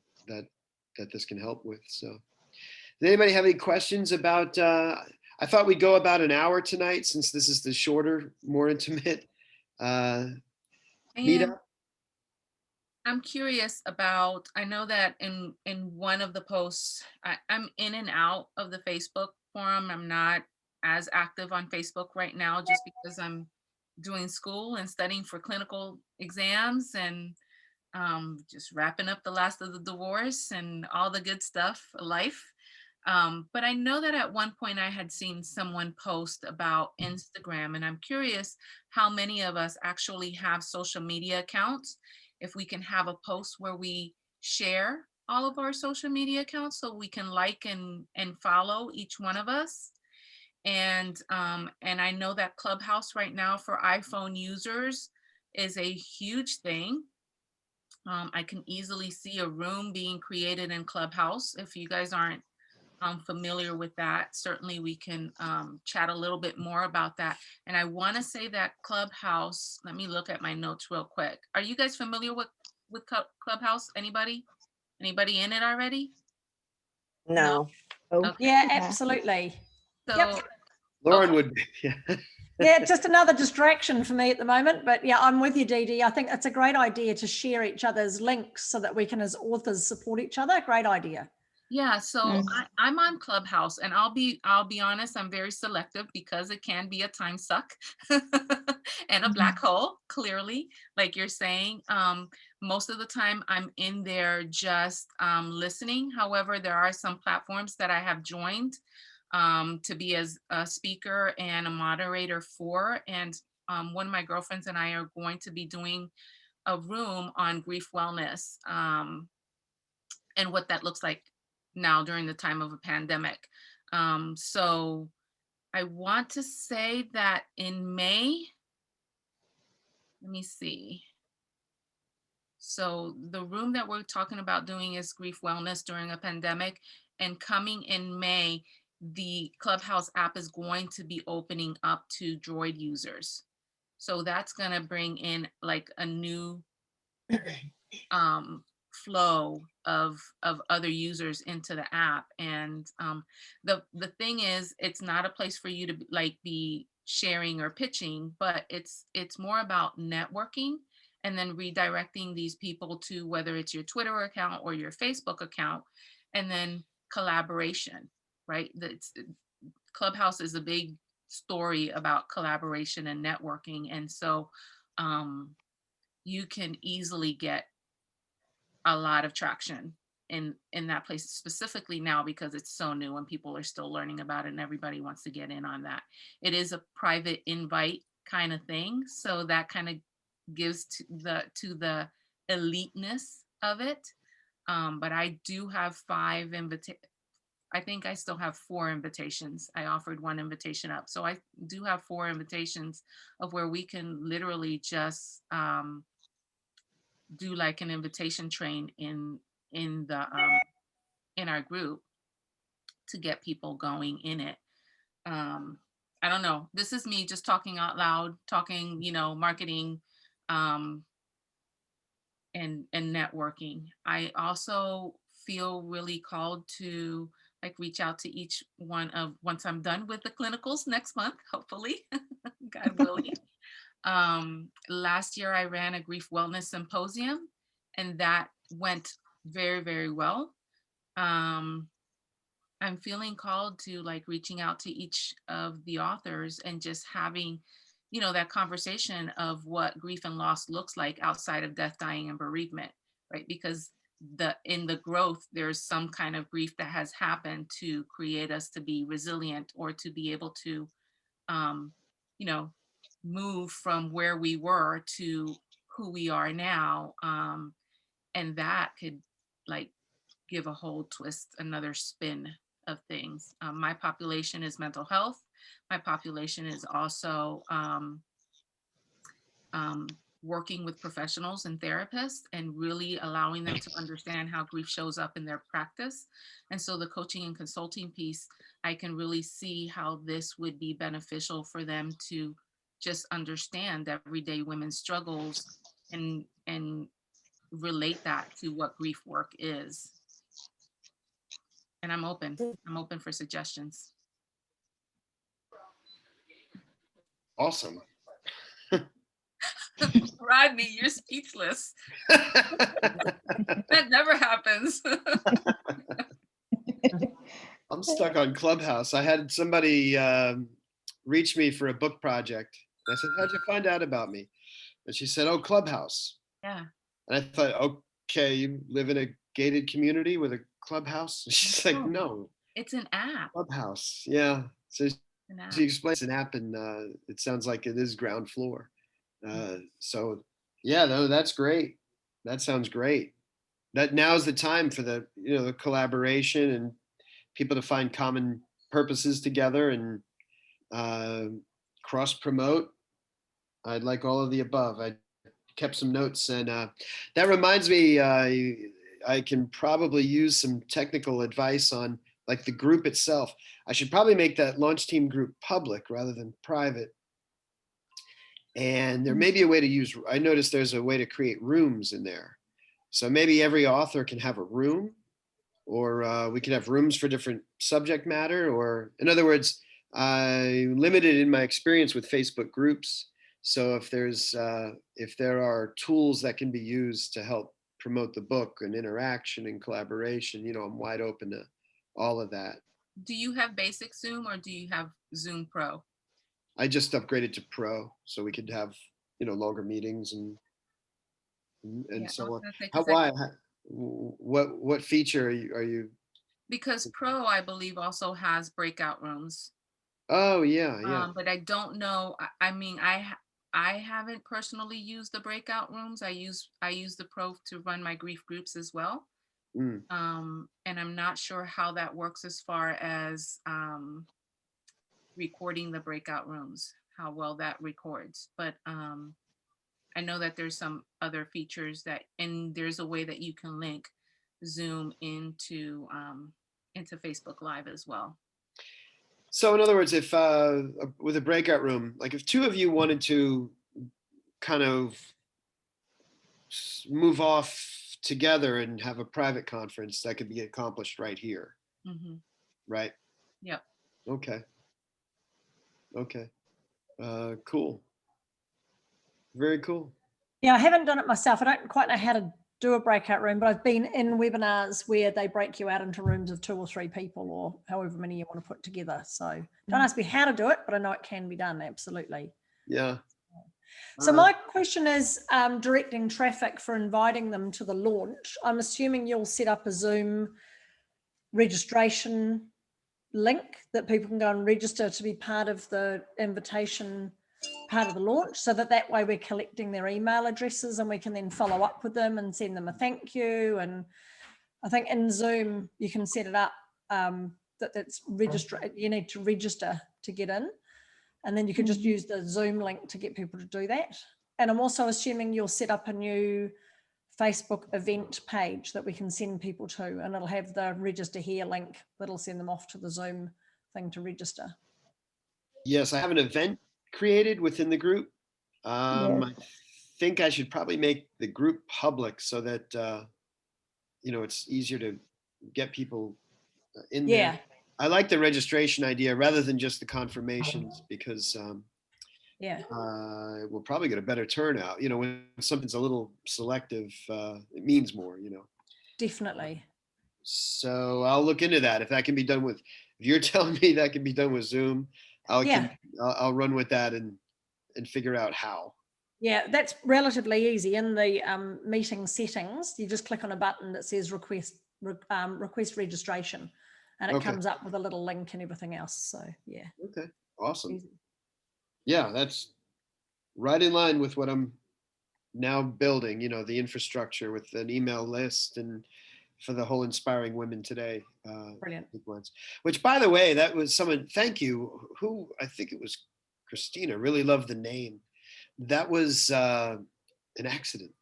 this can help with. So does anybody have any questions about, I thought we'd go about an hour tonight, since this is the shorter, more intimate meetup. I'm curious about, I know that in one of the posts, I'm in and out of the Facebook forum. I'm not as active on Facebook right now, just because I'm doing school and studying for clinical exams, and just wrapping up the last of the divorce and all the good stuff of life. But I know that at one point I had seen someone post about Instagram, and I'm curious how many of us actually have social media accounts. If we can have a post where we share all of our social media accounts, so we can like and follow each one of us. And I know that Clubhouse right now for iPhone users is a huge thing. I can easily see a room being created in Clubhouse. If you guys aren't familiar with that, certainly we can chat a little bit more about that. And I want to say that Clubhouse, let me look at my notes real quick. Are you guys familiar with Clubhouse? Anybody in it already? No. Oh, Okay. Yeah, Yeah. absolutely. So Yep. Lauren would be, yeah. Yeah, just another distraction for me at the moment. But yeah, I'm with you, Dee Dee. I think it's a great idea to share each other's links so that we can, as authors, support each other. Great idea. yeah, so Mm. I'm on Clubhouse, and I'll be honest, I'm very selective because it can be a time suck and a black hole, clearly, like you're saying. Most of the time I'm in there just listening. However, there are some platforms that I have joined to be as a speaker and a moderator for. And one of my girlfriends and I are going to be doing a room on grief wellness and what that looks like now during the time of a pandemic. So I want to say that in May, let me see. So the room that we're talking about doing is grief wellness during a pandemic, and coming in May, the Clubhouse app is going to be opening up to Droid users. So that's going to bring in like a new flow of other users into the app. And the thing is, it's not a place for you to like be sharing or pitching, but it's more about networking and then redirecting these people to whether it's your Twitter account or your Facebook account, and then collaboration, right? That's Clubhouse is a big story about collaboration and networking. And so you can easily get a lot of traction in that place, specifically now because it's so new and people are still learning about it and everybody wants to get in on that. It is a private invite kind of thing, so that kind of gives to the eliteness of it. But I do have I think I still have 4 invitations. I offered 1 invitation up, so I do have 4 invitations of where we can literally just do like an invitation train in the in our group to get people going in it. I don't know, this is me just talking out loud, talking, marketing and networking. I also feel really called to like reach out to each one of, once I'm done with the clinicals next month, hopefully, God willing. Last year I ran a grief wellness symposium, and that went very, very well. I'm feeling called to like reaching out to each of the authors and just having, that conversation of what grief and loss looks like outside of death, dying, and bereavement, right? Because in the growth, there's some kind of grief that has happened to create us to be resilient or to be able to, you know, move from where we were to who we are now. And that could like give a whole twist, another spin of things. My population is mental health. My population is also working with professionals and therapists and really allowing them to understand how grief shows up in their practice. And so the coaching and consulting piece, I can really see how this would be beneficial for them to just understand everyday women's struggles and relate that to what grief work is. And I'm open for suggestions. Awesome. Rodney, you're speechless. That never happens. I'm stuck on Clubhouse. I had somebody reach me for a book project. I said, "How'd you find out about me?" And she said, "Oh, Clubhouse." Yeah. And I thought, okay, you live in a gated community with a clubhouse? She's like, Oh, no, it's an app. Clubhouse. Yeah. So An app. she explains an app, and it sounds like it is ground floor. So yeah, no, that's great. That sounds great. That now's the time for the the collaboration and people to find common purposes together and cross promote. I'd like all of the above. I kept some notes, and that reminds me, I can probably use some technical advice on like the group itself. I should probably make that launch team group public rather than private. And there may be a way to use, I noticed there's a way to create rooms in there. So maybe every author can have a room or we could have rooms for different subject matter, or in other words, I'm limited in my experience with Facebook groups. So if there are tools that can be used to help promote the book and interaction and collaboration, I'm wide open to all of that. Do you have basic Zoom or do you have Zoom Pro? I just upgraded to Pro so we could have, longer meetings and Yeah, I so was on. gonna say, How, 'cause why, what feature are you? because Pro, I believe, also has breakout rooms. Oh, yeah. But I don't know. I mean, I haven't personally used the breakout rooms. I use the Pro to run my grief groups as well. Mm. And I'm not sure how that works as far as recording the breakout rooms, how well that records. But I know that there's some other features and there's a way that you can link Zoom into Facebook Live as well. So in other words, if with a breakout room, like if two of you wanted to kind of move off together and have a private conference, that could be accomplished right here, Mm-hmm. right? Yep. Okay. Cool. Very cool. Yeah, I haven't done it myself. I don't quite know how to do a breakout room, but I've been in webinars where they break you out into rooms of 2 or 3 people, or however many you want to put together. So don't ask me how to do it, but I know it can be done. Absolutely. Yeah. So my question is directing traffic for inviting them to the launch. I'm assuming you'll set up a Zoom registration link that people can go and register to be part of the invitation part of the launch, so that way we're collecting their email addresses and we can then follow up with them and send them a thank you. And I think in Zoom you can set it up that's register. You need to register to get in, and then you can just use the Zoom link to get people to do that. And I'm also assuming you'll set up a new Facebook event page that we can send people to, and it'll have the register here link that'll send them off to the Zoom thing to register. Yes, I have an event created within the group. I think I should probably make the group public so that it's easier to get people in there. I like the registration idea rather than just the confirmations, because we'll probably get a better turnout. When something's a little selective, it means more. Definitely. So I'll look into that. If that can be done with, if you're telling me that can be done with Zoom, I'll run with that and figure out how. Yeah, that's relatively easy. In the meeting settings, you just click on a button that says request registration, and it comes up with a little link and everything else. So yeah. Okay, awesome. Easy. Yeah, that's right in line with what I'm now building, the infrastructure with an email list and for the whole Inspiring Women Today. Brilliant. Which, by the way, that was someone, thank you, who, I think it was Christina, really loved the name. That was an accident,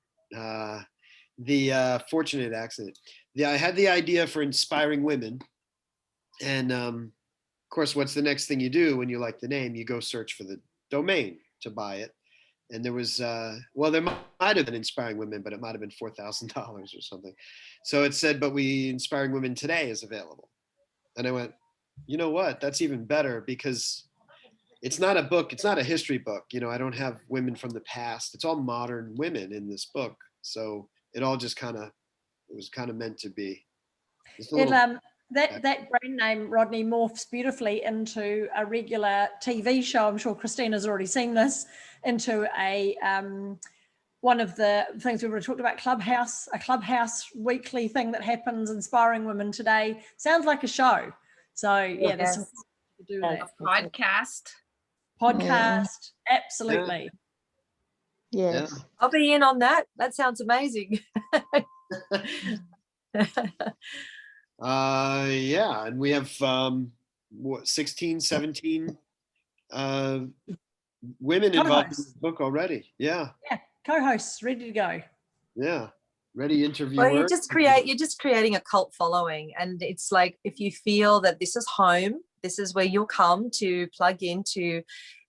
the fortunate accident. I had the idea for Inspiring Women, and of course, what's the next thing you do when you like the name? You go search for the domain to buy it. And there was, there might have been Inspiring Women, but it might have been $4,000 or something. So it said, but Inspiring Women Today is available. And I went, you know what? That's even better, because it's not a book. It's not a history book. I don't have women from the past. It's all modern women in this book. So it all just it was kind of meant to be. That brand name, Rodney, morphs beautifully into a regular TV show. I'm sure Christina's already seen this, into a one of the things we were talked about, a Clubhouse weekly thing that happens, Inspiring Women Today. Sounds like a show. So yeah, there's something to do with that. Podcast, absolutely. Yes. I'll be in on that. That sounds amazing. And we have 16, 17 women involved in the book already. Yeah, co-hosts ready to go. Yeah, ready interviewers. Well, you're just creating a cult following, and it's like, if you feel that this is home, this is where you'll come to plug into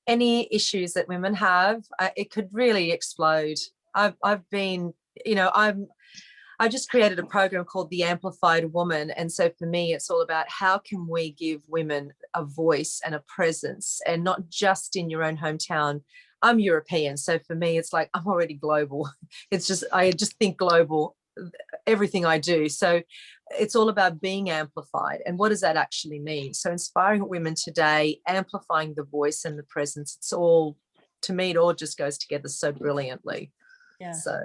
any issues that women have, it could really explode. I've been, I I just created a program called The Amplified Woman. And so for me, it's all about how can we give women a voice and a presence, and not just in your own hometown. I'm European. So for me, it's like I'm already global. It's just, I just think global, everything I do. So it's all about being amplified. And what does that actually mean? So inspiring women today, amplifying the voice and the presence, it's all, to me, it all just goes together so brilliantly. Yeah. So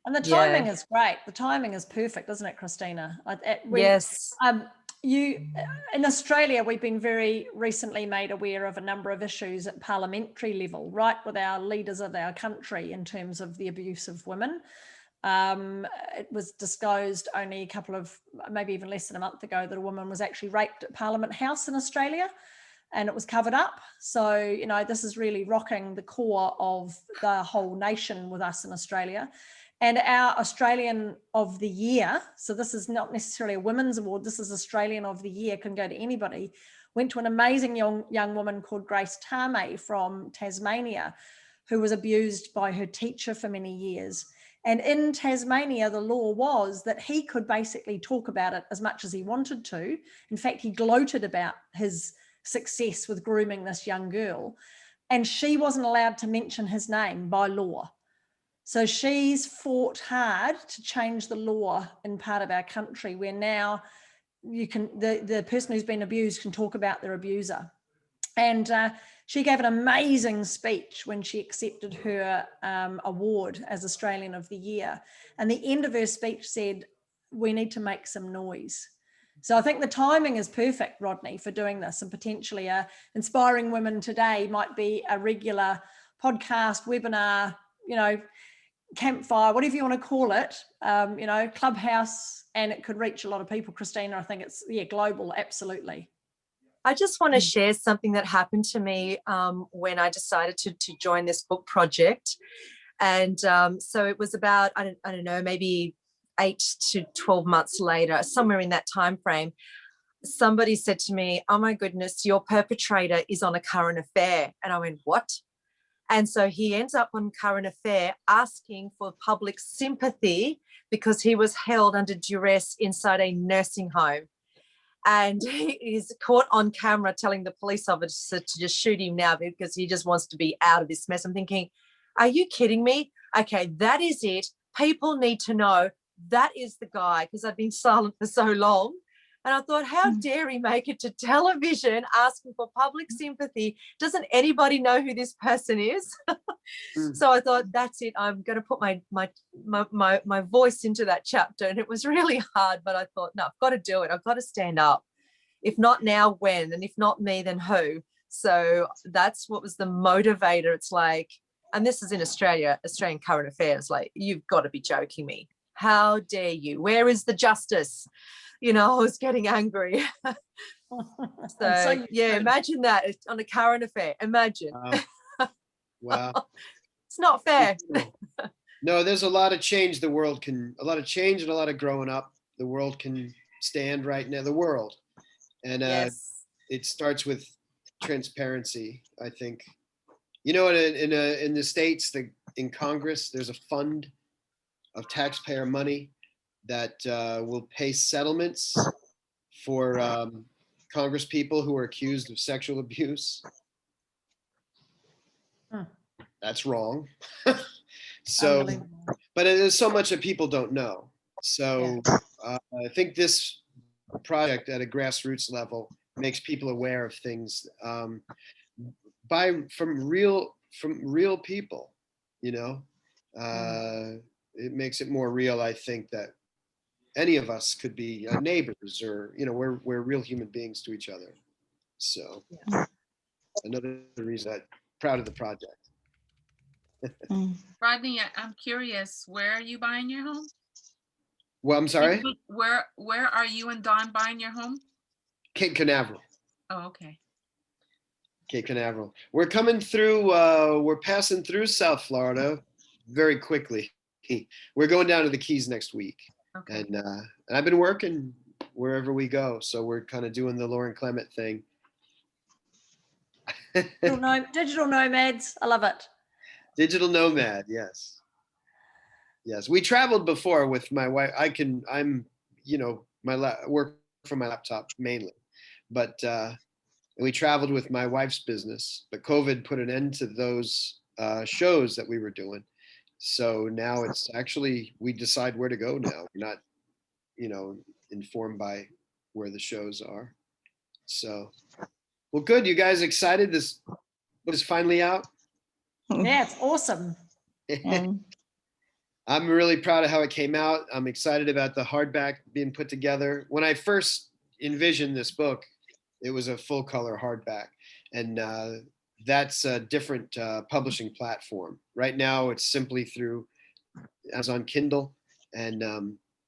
And the yeah. timing is great. The timing is perfect, isn't it, Christina? Yes. In Australia, we've been very recently made aware of a number of issues at parliamentary level, right, with our leaders of our country in terms of the abuse of women. It was disclosed only a couple of, maybe even less than a month ago, that a woman was actually raped at Parliament House in Australia, and it was covered up. So, you know, this is really rocking the core of the whole nation with us in Australia. And our Australian of the Year, so this is not necessarily a women's award, this is Australian of the Year, can go to anybody, went to an amazing young woman called Grace Tame from Tasmania, who was abused by her teacher for many years. And in Tasmania, the law was that he could basically talk about it as much as he wanted to. In fact, he gloated about his success with grooming this young girl, and she wasn't allowed to mention his name by law. So she's fought hard to change the law in part of our country, where now you can, the person who's been abused can talk about their abuser. And she gave an amazing speech when she accepted her award as Australian of the Year. And the end of her speech said, "We need to make some noise." So I think the timing is perfect, Rodney, for doing this, and potentially Inspiring Women Today might be a regular podcast, webinar, you know, campfire, whatever you want to call it, you know, clubhouse, and it could reach a lot of people. Christina, I think it's, yeah, global, absolutely. I just want to share something that happened to me when I decided to join this book project. And so it was about, I don't know, maybe 8 to 12 months later, somewhere in that time frame, somebody said to me, "Oh my goodness, your perpetrator is on a current affair." And I went, "What?" And so he ends up on Current Affair asking for public sympathy because he was held under duress inside a nursing home. And he is caught on camera telling the police officer to just shoot him now because he just wants to be out of this mess. I'm thinking, are you kidding me? Okay, that is it. People need to know that is the guy, because I've been silent for so long. And I thought, how dare he make it to television asking for public sympathy? Doesn't anybody know who this person is? So I thought, that's it. I'm going to put my voice into that chapter. And it was really hard, but I thought, no, I've got to do it. I've got to stand up. If not now, when? And if not me, then who? So that's what was the motivator. It's like, and this is in Australia, Australian Current Affairs, like, you've got to be joking me. How dare you? Where is the justice? You know, I was getting angry. So yeah, imagine that on a current affair. Imagine. Wow. It's not fair. No, there's a lot of change a lot of change and a lot of growing up the world can stand right now, the world. And Yes. it starts with transparency, I think. You know, in the States, in Congress, there's a fund of taxpayer money that will pay settlements for Congress people who are accused of sexual abuse. That's wrong. So, but there's so much that people don't know. So I think this project at a grassroots level makes people aware of things from real people, you know. It makes it more real, I think, that any of us could be neighbors, or, you know, we're real human beings to each other. So another reason I'm proud of the project. Rodney, I'm curious, where are you buying your home? Well, I'm sorry? Where are you and Dawn buying your home? Cape Canaveral. Oh, okay. Cape Canaveral. We're coming through, we're passing through South Florida very quickly. We're going down to the Keys next week. Okay. And I've been working wherever we go. So we're kind of doing the Lauren Clement thing. Digital nomads. I love it. Digital nomad, yes. Yes, we traveled before with my wife. I'm, work from my laptop mainly, but we traveled with my wife's business. But COVID put an end to those shows that we were doing. So now it's actually, we decide where to go now. We're not, informed by where the shows are. So, well, good. You guys excited? This book is finally out. Yeah, it's awesome. Mm. I'm really proud of how it came out. I'm excited about the hardback being put together. When I first envisioned this book, it was a full color hardback, and that's a different publishing platform. Right now, it's simply through Amazon Kindle, and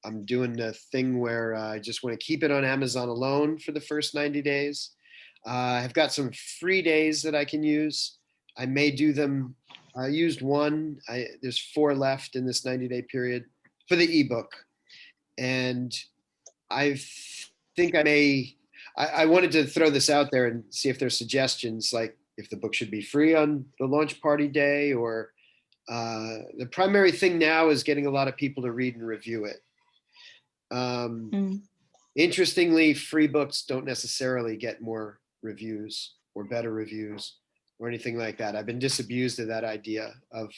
I'm doing the thing where I just want to keep it on Amazon alone for the first 90 days. I've got some free days that I can use. I may do them. I used one. There's 4 left in this 90-day period for the ebook, and I think I may. I wanted to throw this out there and see if there's suggestions, like if the book should be free on the launch party day, or the primary thing now is getting a lot of people to read and review it. Mm. Interestingly, free books don't necessarily get more reviews or better reviews or anything like that. I've been disabused of that idea of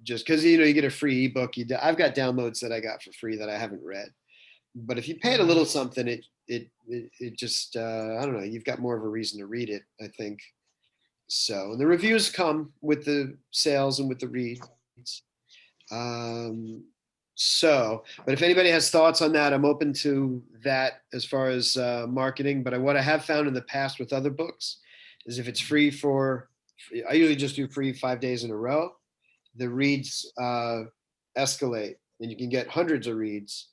just because you get a free ebook. I've got downloads that I got for free that I haven't read, but if you paid a little something, it just I don't know. You've got more of a reason to read it, I think. So, and the reviews come with the sales and with the reads. But if anybody has thoughts on that, I'm open to that as far as marketing. But what I have found in the past with other books is if it's free I usually just do free 5 days in a row. The reads escalate, and you can get hundreds of reads,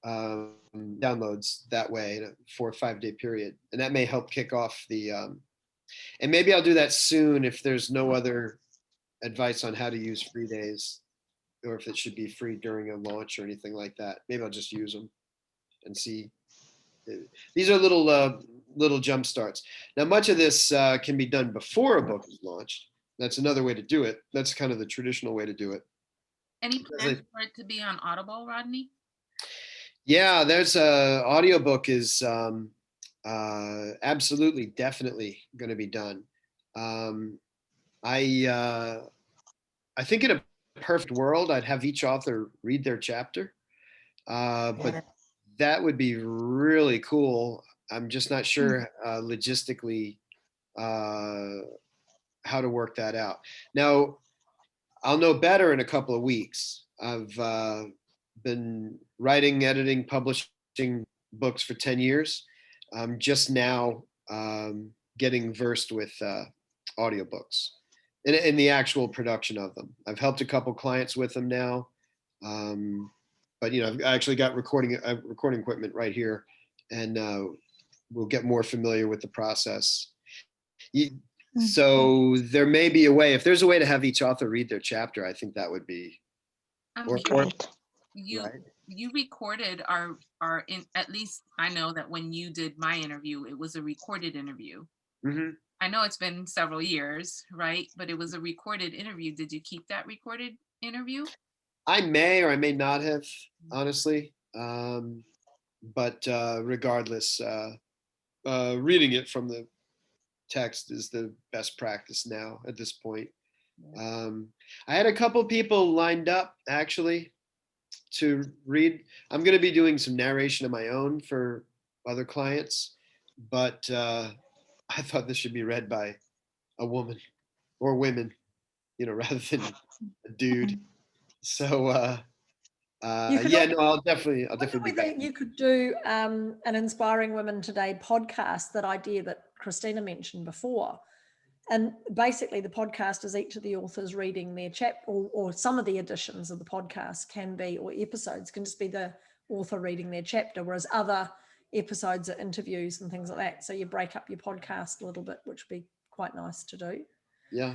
downloads that way in a 4 or 5 day period. And that may help kick off the, and maybe I'll do that soon if there's no other advice on how to use free days, or if it should be free during a launch or anything like that. Maybe I'll just use them and see. These are little jump starts. Now, much of this can be done before a book is launched. That's another way to do it. That's kind of the traditional way to do it. Any plans for it to be on Audible, Rodney? Yeah, there's a audiobook is absolutely, definitely going to be done. I think in a perfect world, I'd have each author read their chapter, but that would be really cool. I'm just not sure logistically how to work that out. Now, I'll know better in a couple of weeks. I've been writing, editing, publishing books for 10 years. I'm just now getting versed with audiobooks in the actual production of them. I've helped a couple clients with them now. But I've actually got recording equipment right here, and we'll get more familiar with the process. So there may be a way, if there's a way to have each author read their chapter, I think that would be. You recorded our at least I know that when you did my interview, it was a recorded interview. Mm-hmm. I know it's been several years, right? But it was a recorded interview. Did you keep that recorded interview? I may or I may not have, honestly. But regardless, reading it from the text is the best practice now at this point. I had a couple people lined up actually to read. I'm going to be doing some narration of my own for other clients, but I thought this should be read by a woman or women, rather than a dude. So I'll definitely be back. You could do an Inspiring Women Today podcast, that idea that Christina mentioned before. And basically the podcast is each of the authors reading their chapter, or some of the editions of the podcast can be, or episodes can just be the author reading their chapter, whereas other episodes are interviews and things like that. So you break up your podcast a little bit, which would be quite nice to do. Yeah.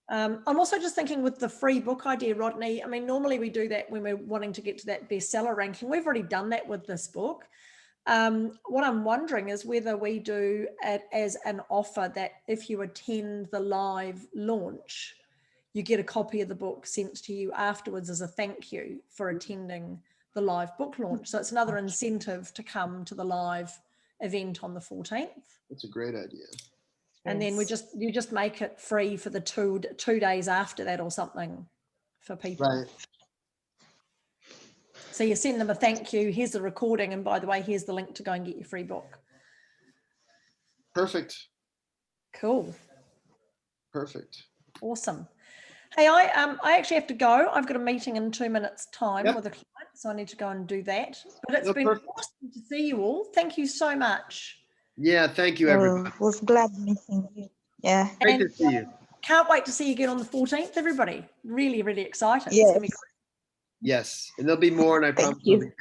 I'm also just thinking with the free book idea, Rodney. I mean, normally we do that when we're wanting to get to that bestseller ranking. We've already done that with this book. What I'm wondering is whether we do it as an offer that if you attend the live launch, you get a copy of the book sent to you afterwards as a thank you for attending the live book launch. So it's another incentive to come to the live event on the 14th. That's a great idea. And then you just make it free for the two days after that or something for people. Right. So you send them a thank you, here's the recording, and by the way, here's the link to go and get your free book. Perfect. Cool. Perfect. Awesome. Hey, I actually have to go. I've got a meeting in 2 minutes time Yep. with a client, so I need to go and do that. But it's No, been perfect. awesome to see you all. Thank you so much. Yeah, thank you, everybody. Was glad meeting you. Yeah. Great to And see you. can't wait to see you again on the 14th, everybody. Really, really excited. It's Yes. gonna be great. Yes, and there'll be more, and I Thank promise they'll you. be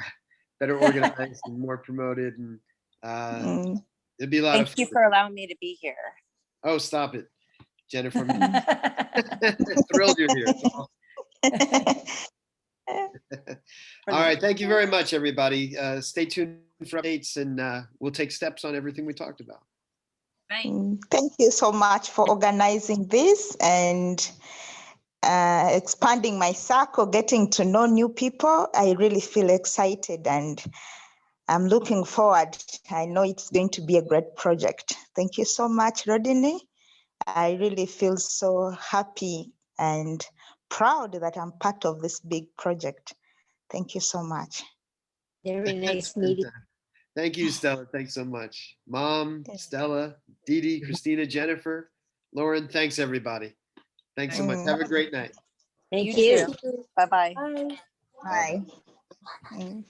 better organized and more promoted, and Mm. it'll be a lot of Thank you fun. for allowing me to be here. Oh, stop it, Jennifer. I'm thrilled you're here. All right, thank you very much, everybody. Stay tuned for updates, and we'll take steps on everything we talked about. Thanks. Thank you so much for organizing this and expanding my circle, getting to know new people. I really feel excited and I'm looking forward. I know it's going to be a great project. Thank you so much, Rodney. I really feel so happy and proud that I'm part of this big project. Thank you so much. Very nice meeting. Thank you, Stella. Thanks so much. Mom, Stella, Dee Dee, Christina, Jennifer, Lauren, thanks, everybody. Thanks so much. Have a great night. Thank You you. too. Bye-bye. Bye. Mm.